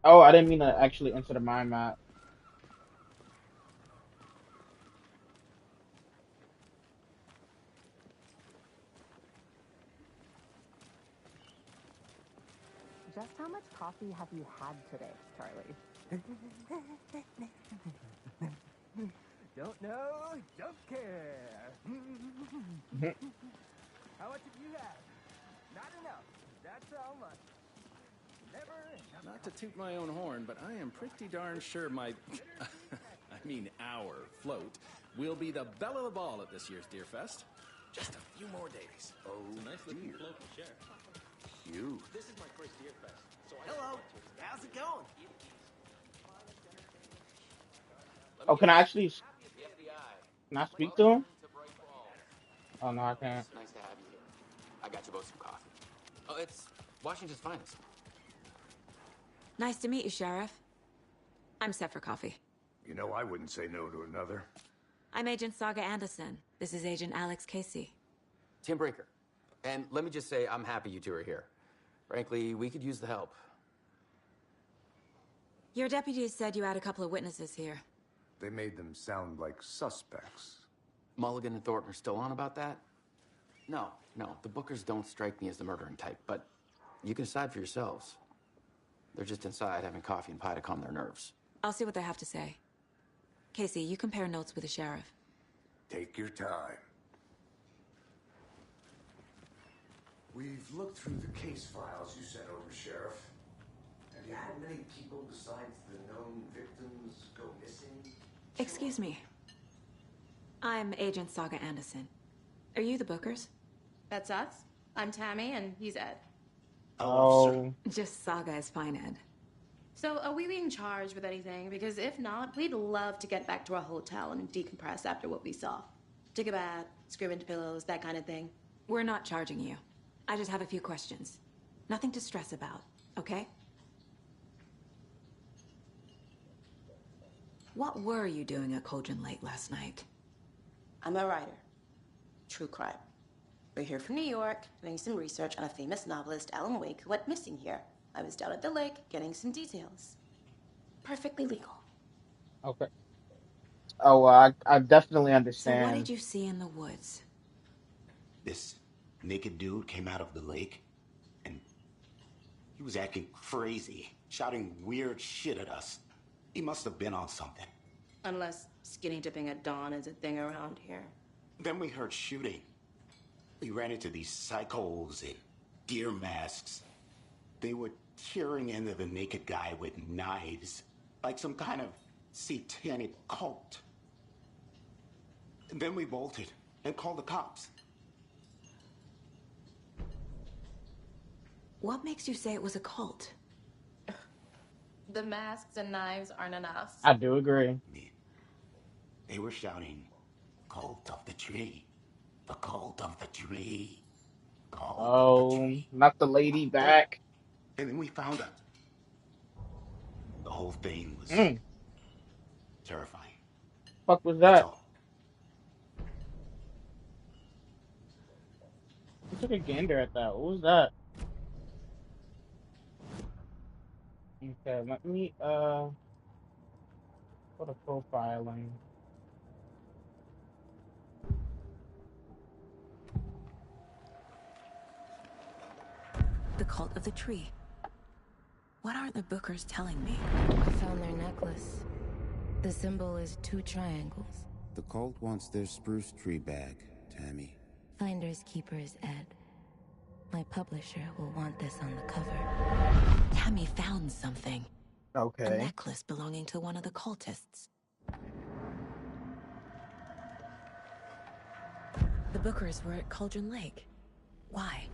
Oh, I didn't mean to actually enter the mind map. Just how much coffee have you had today, Charlie? Don't know, don't care. How much have you had? Not enough. That's how much. Never enough. Not to toot my own horn, but I am pretty darn sure my, I mean our float will be the belle of the ball at this year's Deer Fest. Just a few more days. Oh, it's a nice looking float to share. Cute. This is my first Deer Fest. So Hello, how's it going? Oh, can I actually? Can I speak to him? Oh no, I can't. It's nice to have you here. I got you both some coffee. Oh, it's Washington's finest. Nice to meet you, Sheriff. I'm set for coffee. You know, I wouldn't say no to another. I'm Agent Saga Anderson. This is Agent Alex Casey. Tim Breaker. And let me just say, I'm happy you two are here. Frankly, we could use the help. Your deputies said you had a couple of witnesses here. They made them sound like suspects. Mulligan and Thornton are still on about that? No, the Bookers don't strike me as the murdering type, but you can decide for yourselves. They're just inside having coffee and pie to calm their nerves. I'll see what they have to say. Casey, you compare notes with the sheriff. Take your time. We've looked through the case files you sent over, Sheriff. Have you had many people besides the known victims go missing? Excuse me. I'm Agent Saga Anderson. Are you the Bookers? That's us. I'm Tammy, and he's Ed. Oh. Just Saga is fine, Ed. So, are we being charged with anything? Because if not, we'd love to get back to our hotel and decompress after what we saw. Take a bath, scream into pillows, that kind of thing. We're not charging you. I just have a few questions. Nothing to stress about, okay? What were you doing at Cauldron Lake last night? I'm a writer. True crime. We're here from New York, doing some research on a famous novelist, Alan Wake, who went missing here. I was down at the lake, getting some details. Perfectly legal. Okay. Oh, well, I definitely So understand. what did you see in the woods? This naked dude came out of the lake, and he was acting crazy, shouting weird shit at us. He must have been on something. Unless skinny dipping at dawn is a thing around here. Then we heard shooting. We ran into these psychos in deer masks. They were tearing into the naked guy with knives, like some kind of satanic cult. And then we bolted and called the cops. What makes you say it was a cult? The masks and knives aren't enough. I do agree. They were shouting, "Cult of the tree, the cult of the tree, cult of the tree." Not the lady back. And then we found out. The whole thing was terrifying. Fuck was That's that? all. I took a gander at that. What was that? Okay, let me go to profiling. The cult of the tree. What aren't the Bookers telling me? I found their necklace. The symbol is 2 triangles. The cult wants their spruce tree back, Tammy. Finders keepers, Ed. My publisher will want this on the cover. Tammy found something. Okay. A necklace belonging to one of the cultists. The Bookers were at Cauldron Lake. Why?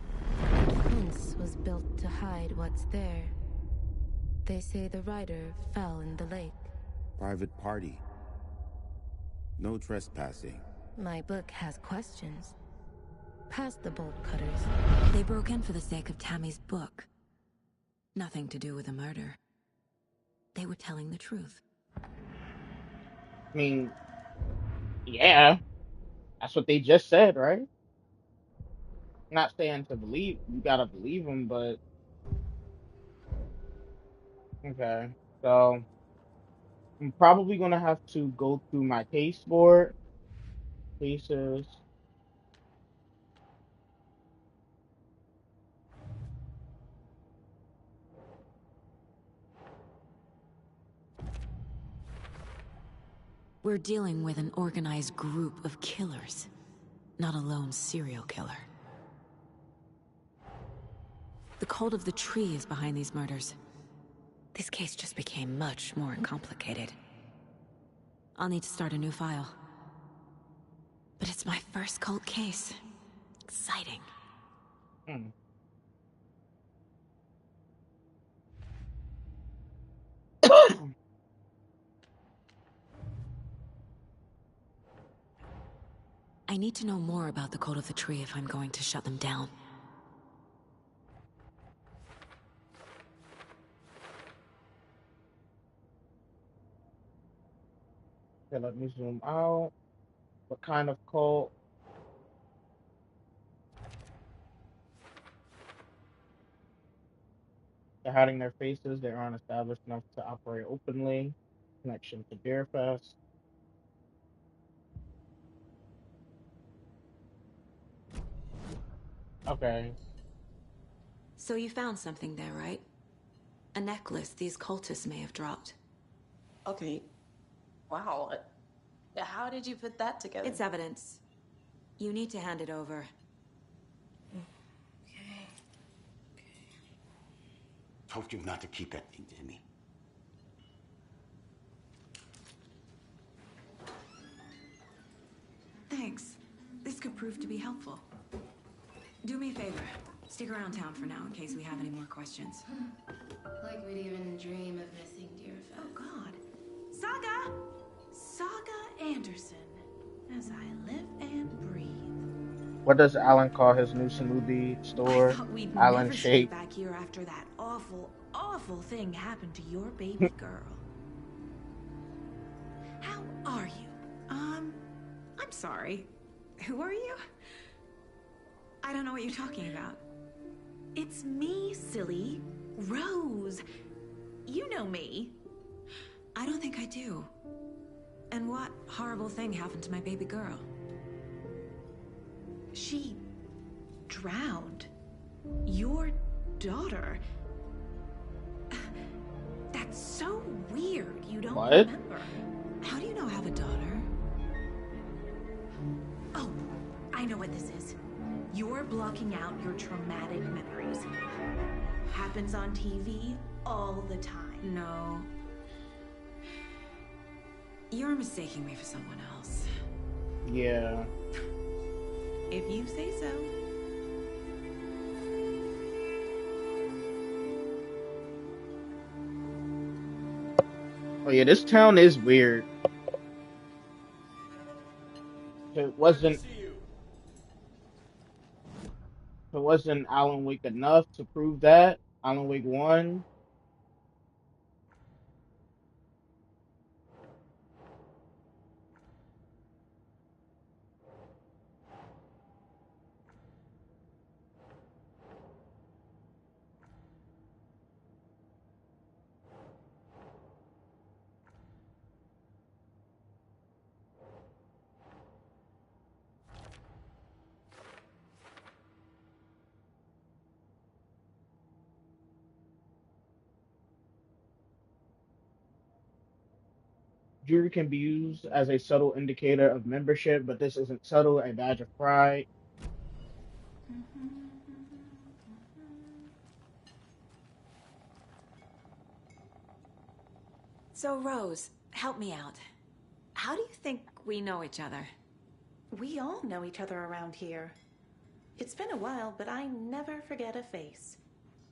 The fence was built to hide what's there. They say the rider fell in the lake. Private party. No trespassing. My book has questions. Past the bolt cutters. They broke in for the sake of Tammy's book. Nothing to do with a murder. They were telling the truth. I mean, yeah, that's what they just said, right? Not saying to believe, you gotta believe them, but okay. So I'm probably gonna have to go through my case board, cases. We're dealing with an organized group of killers, not a lone serial killer. The cult of the tree is behind these murders. This case just became much more complicated. I'll need to start a new file. But it's my first cult case. Exciting. I need to know more about the cult of the tree if I'm going to shut them down. Okay, let me zoom out. What kind of cult? They're hiding their faces. They aren't established enough to operate openly. Connection to Beerfest. Okay. So you found something there, right? A necklace these cultists may have dropped. Okay. Wow. How did you put that together? It's evidence. You need to hand it over. Told you not to keep that thing to me. Thanks. This could prove to be helpful. Do me a favor. Stick around town for now in case we have any more questions. Like we'd even dream of missing Deerfest. Oh, God. Saga Anderson. As I live and breathe. What does Alan call his new smoothie store? I thought we'd Alan never see you Shake. back here after that awful thing happened to your baby girl. How are you? I'm sorry. Who are you? I don't know what you're talking about. It's me, silly. Rose. You know me. I don't think I do. And what horrible thing happened to my baby girl? She drowned. Your daughter. That's so weird. You don't What? remember. How do you know I have a daughter? Oh, I know what this is. You're blocking out your traumatic memories. Happens on TV all the time. No. You're mistaking me for someone else. Yeah. If you say so. Oh yeah, this town is weird. If it wasn't Alan Wake enough to prove that, Alan Wake 1. Jewelry can be used as a subtle indicator of membership, but this isn't subtle, a badge of pride. So, Rose, help me out. How do you think we know each other? We all know each other around here. It's been a while, but I never forget a face.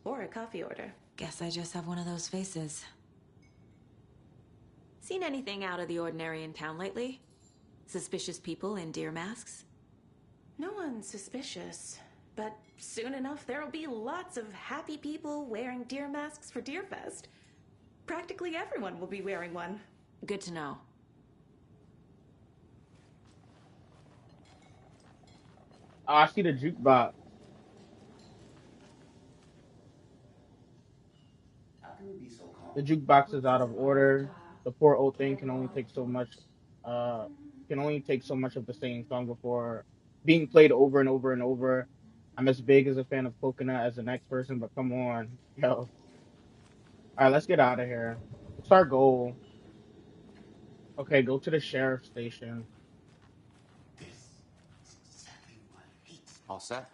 Or a coffee order. Guess I just have one of those faces. Seen anything out of the ordinary in town lately? Suspicious people in deer masks? No one's suspicious. But soon enough, there'll be lots of happy people wearing deer masks for Deerfest. Practically everyone will be wearing one. Good to know. Oh, I see the jukebox. The jukebox is out of order. The poor old thing can only take so much. Can only take so much of the same song before being played over and over and over. I'm as big as a fan of Coconut as the next person, but come on, yo. All right, let's get out of here. What's our goal? Okay, go to the sheriff's station. All set?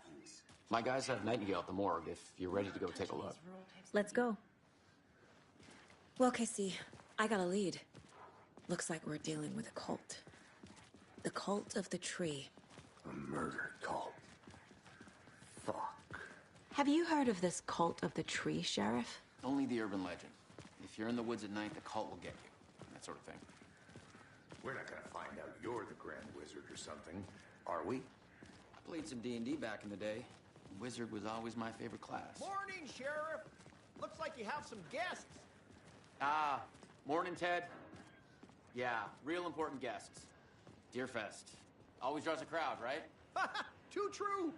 My guys have Nightingale at the morgue if you're ready to go take a look. Let's go. Well, Casey, I got a lead. Looks like we're dealing with a cult. The cult of the tree. A murder cult. Fuck. Have you heard of this cult of the tree, Sheriff? Only the urban legend. If you're in the woods at night, the cult will get you. That sort of thing. We're not gonna find out you're the Grand Wizard or something, are we? Played some D&D back in the day. Wizard was always my favorite class. Morning, Sheriff. Looks like you have some guests. Ah, morning, Ted. Yeah, real important guests. Deerfest. Always draws a crowd, right? Too true.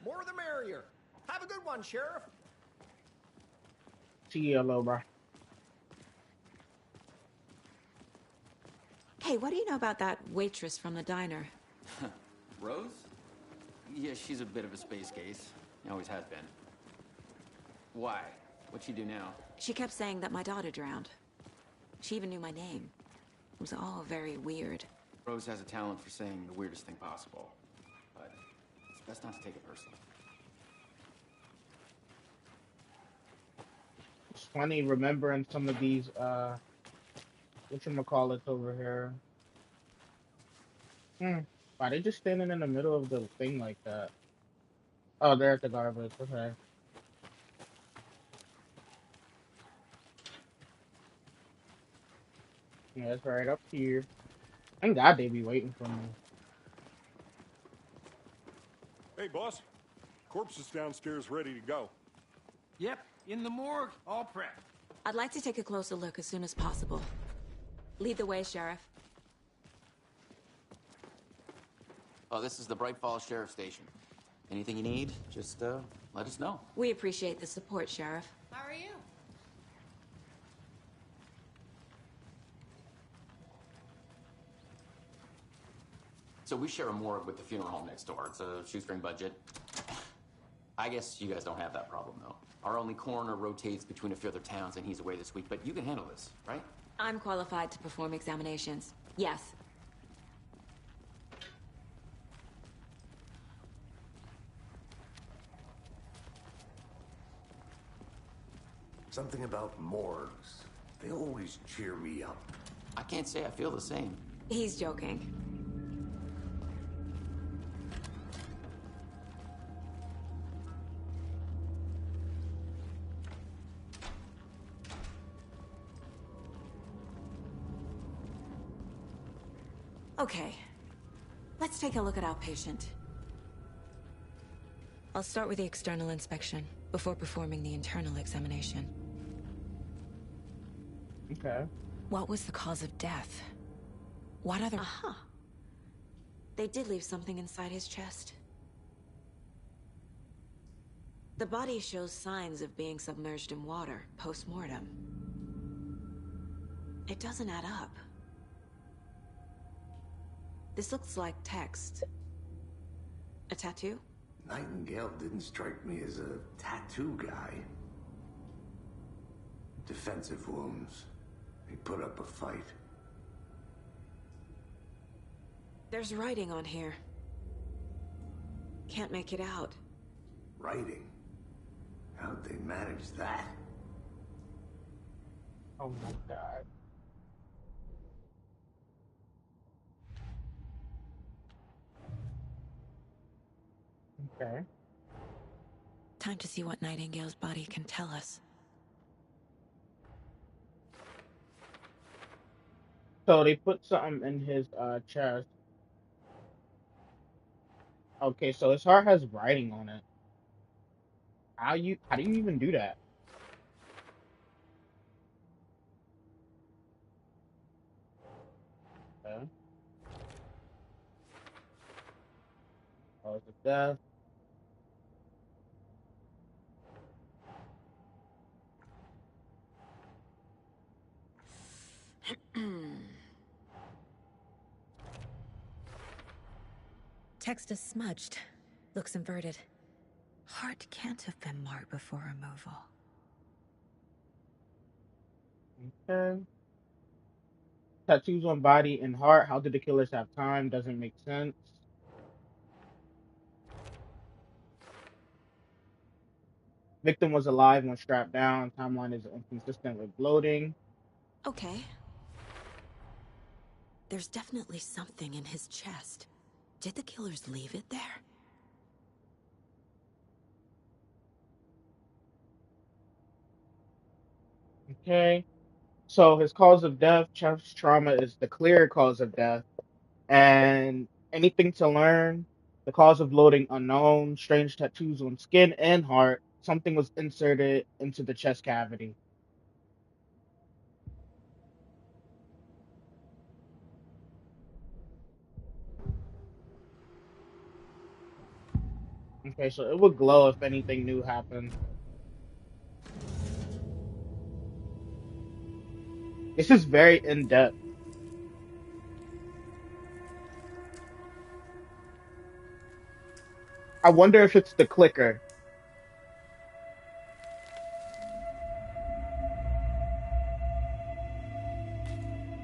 More the merrier. Have a good one, Sheriff. TLO, bro. Hey, what do you know about that waitress from the diner? Rose? Yeah, she's a bit of a space case. Always has been. Why? What'd she do now? She kept saying that my daughter drowned. She even knew my name. It was all very weird. Rose has a talent for saying the weirdest thing possible. But it's best not to take it personally. It's funny remembering some of these, whatchamacallits over here. Why they just standing in the middle of the thing like that? Oh, they're at the garbage. Okay. Yeah, it's right up here. Thank God they be waiting for me. Hey, boss. Corpse is downstairs ready to go. Yep, in the morgue, all prepped. I'd like to take a closer look as soon as possible. Lead the way, Sheriff. Oh, this is the Bright Falls Sheriff Station. Anything you need, just let us know. We appreciate the support, Sheriff. How are you? So we share a morgue with the funeral home next door. It's a shoestring budget. I guess you guys don't have that problem, though. Our only coroner rotates between a few other towns, and he's away this week, but you can handle this, right? I'm qualified to perform examinations. Yes. Something about morgues. They always cheer me up. I can't say I feel the same. He's joking. Okay, let's take a look at our patient. I'll start with the external inspection before performing the internal examination. Okay. What was the cause of death? What other... Aha! They did leave something inside his chest. The body shows signs of being submerged in water post-mortem. It doesn't add up. This looks like text. A tattoo? Nightingale didn't strike me as a tattoo guy. Defensive wounds. He put up a fight. There's writing on here. Can't make it out. Writing? How'd they manage that? Oh my God. Okay. Time to see what Nightingale's body can tell us. So they put something in his chest. Okay, so his heart has writing on it. How do you even do that? Okay. Cause of death. Text is smudged. Looks inverted. Heart can't have been marked before removal. Okay. Tattoos on body and heart. How did the killers have time? Doesn't make sense. Victim was alive when strapped down. Timeline is inconsistent with bloating. Okay. There's definitely something in his chest. Did the killers leave it there? Okay. So his cause of death, chest trauma is the clear cause of death. And anything to learn, the cause of bloating unknown, strange tattoos on skin and heart. Something was inserted into the chest cavity. Okay, so it would glow if anything new happened. This is very in-depth. I wonder if it's the clicker.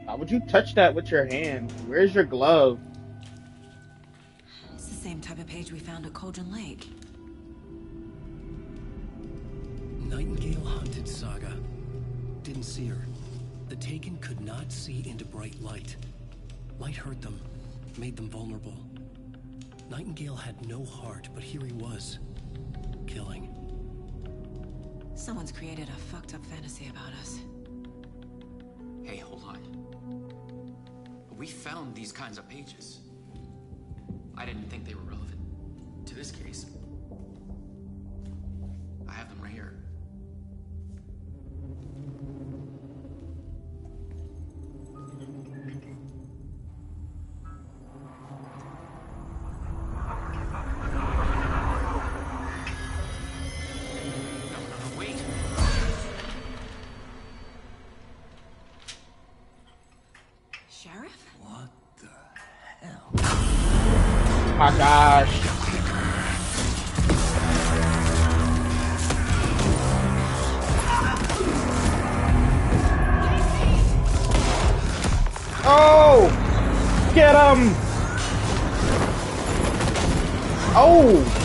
Why would you touch that with your hand? Where's your glove? It's the same type of page we found at Cauldron Lake. Nightingale hunted Saga. Didn't see her. The Taken could not see into bright light. Light hurt them, made them vulnerable. Nightingale had no heart, but here he was, killing. Someone's created a fucked up fantasy about us. Hey, hold on. We found these kinds of pages. I didn't think they were relevant to this case. I have them right here. No, wait. Sheriff? What the hell? My gosh. Oh! Get him! Oh!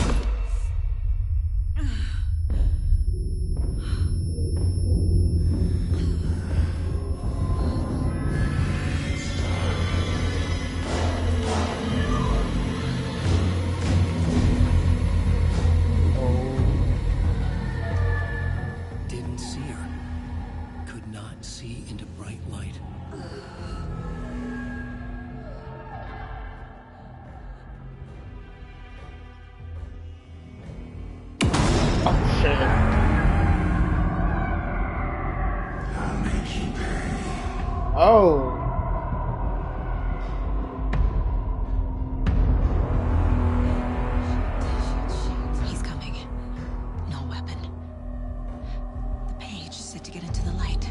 Didn't see her. Could not see into bright light. Oh, shit. I'll make you pay. Oh. He's coming. No weapon. The page said to get into the light.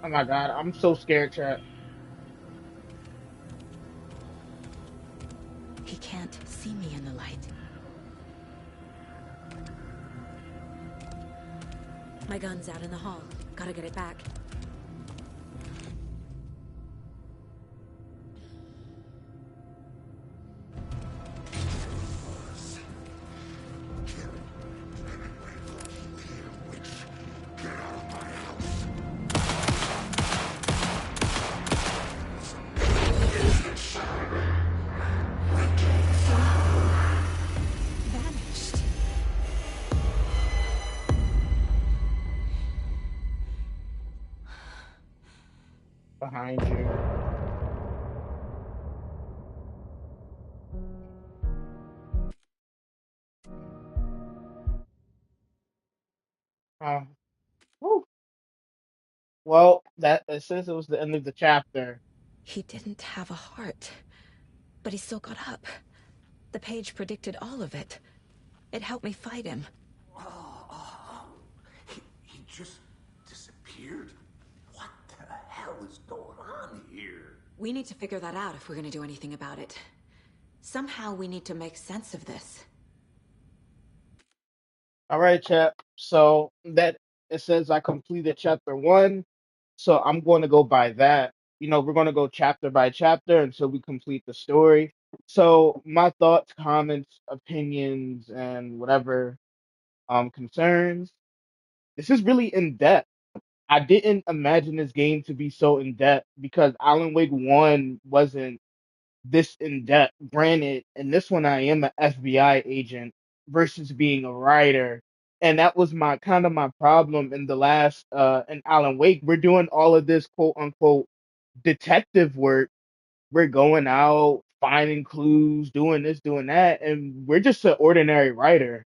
Oh my god, I'm so scared, chat. He can't see me in the light. My gun's out in the hall. Gotta get it back. Vanished. behind you. Uh, whew. Well, that it says it was the end of the chapter. He didn't have a heart, but he still got up. The page predicted all of it. It helped me fight him. He just disappeared? What the hell is going on here? We need to figure that out if we're gonna do anything about it. Somehow we need to make sense of this. All right, chap. So that it says I completed chapter one. So I'm going to go by that. We're going to go chapter by chapter until we complete the story. So my thoughts, comments, opinions, and whatever concerns. This is really in depth. I didn't imagine this game to be so in depth because Alan Wake 1 wasn't this in depth. Granted, in this one I am an FBI agent versus being a writer. And that was my kind of my problem in the last in Alan Wake. We're doing all of this quote unquote detective work. We're going out, finding clues, doing this, doing that, and we're just an ordinary writer.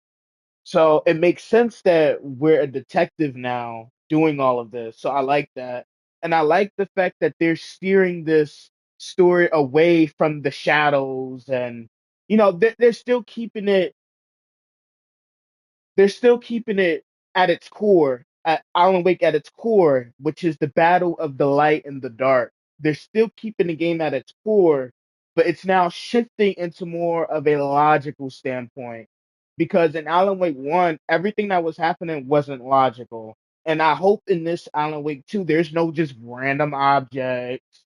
So it makes sense that we're a detective now doing all of this. So I like that. And I like the fact that they're steering this story away from the shadows and they're still keeping it at its core, at Alan Wake at its core, which is the battle of the light and the dark. They're still keeping the game at its core, but it's now shifting into more of a logical standpoint. Because in Alan Wake 1, everything that was happening wasn't logical. And I hope in this Alan Wake 2, there's no just random objects.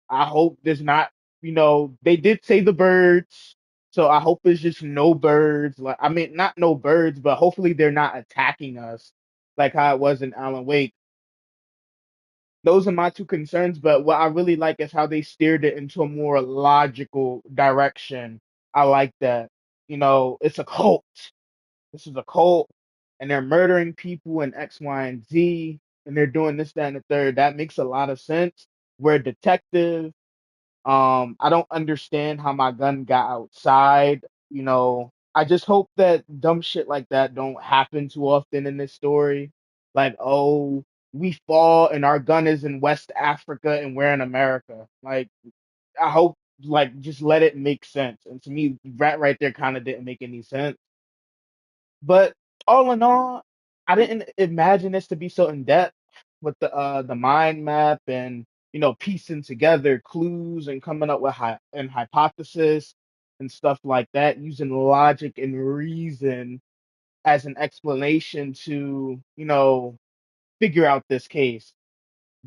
I hope there's not, they did say the birds, so I hope it's just no birds. Like, I mean, not no birds, but hopefully they're not attacking us like how it was in Alan Wake. Those are my two concerns, but what I really like is how they steered it into a more logical direction. I like that. It's a cult. This is a cult, and they're murdering people in X, Y, and Z, and they're doing this, that, and the third. That makes a lot of sense. We're a detective. I don't understand how my gun got outside. I just hope that dumb shit like that don't happen too often in this story. Like, oh, we fall and our gun is in West Africa and we're in America. Like, I hope like just let it make sense. And to me, that right there kind of didn't make any sense. But all in all, I didn't imagine this to be so in depth with the mind map and piecing together clues and coming up with an hypothesis and stuff like that using logic and reason as an explanation to figure out this case.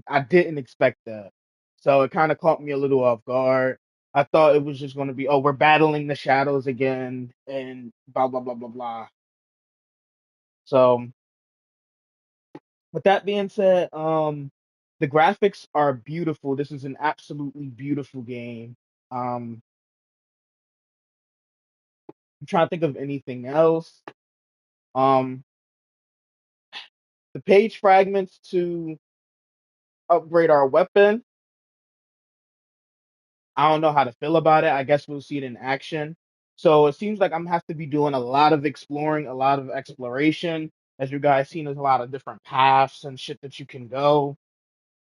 I didn't expect that, so it kind of caught me a little off guard. I thought it was just going to be, oh, we're battling the shadows again and blah blah blah blah blah. So with that being said, the graphics are beautiful. This is an absolutely beautiful game. I'm trying to think of anything else. Um, the page fragments to upgrade our weapon. I don't know how to feel about it. I guess we'll see it in action. So it seems like I'm have to be doing a lot of exploring, a lot of exploration. As you guys seen, there's a lot of different paths and shit that you can go.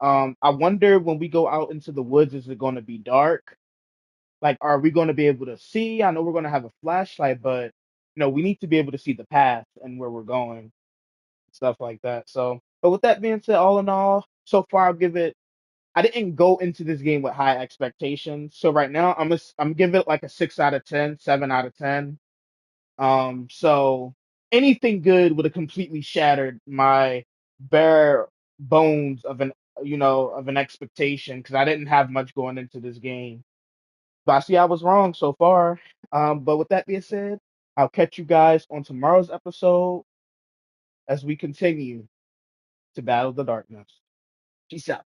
I wonder when we go out into the woods, is it going to be dark? Like, are we going to be able to see? I know we're going to have a flashlight, but we need to be able to see the path and where we're going, stuff like that. So, but with that being said, all in all, so far I'll give it. I didn't go into this game with high expectations, so right now I'm giving it like a 6 out of 10, 7 out of 10. So anything good would have completely shattered my bare bones of an expectation because I didn't have much going into this game. But I see I was wrong so far. But with that being said, I'll catch you guys on tomorrow's episode as we continue to battle the darkness. Peace out.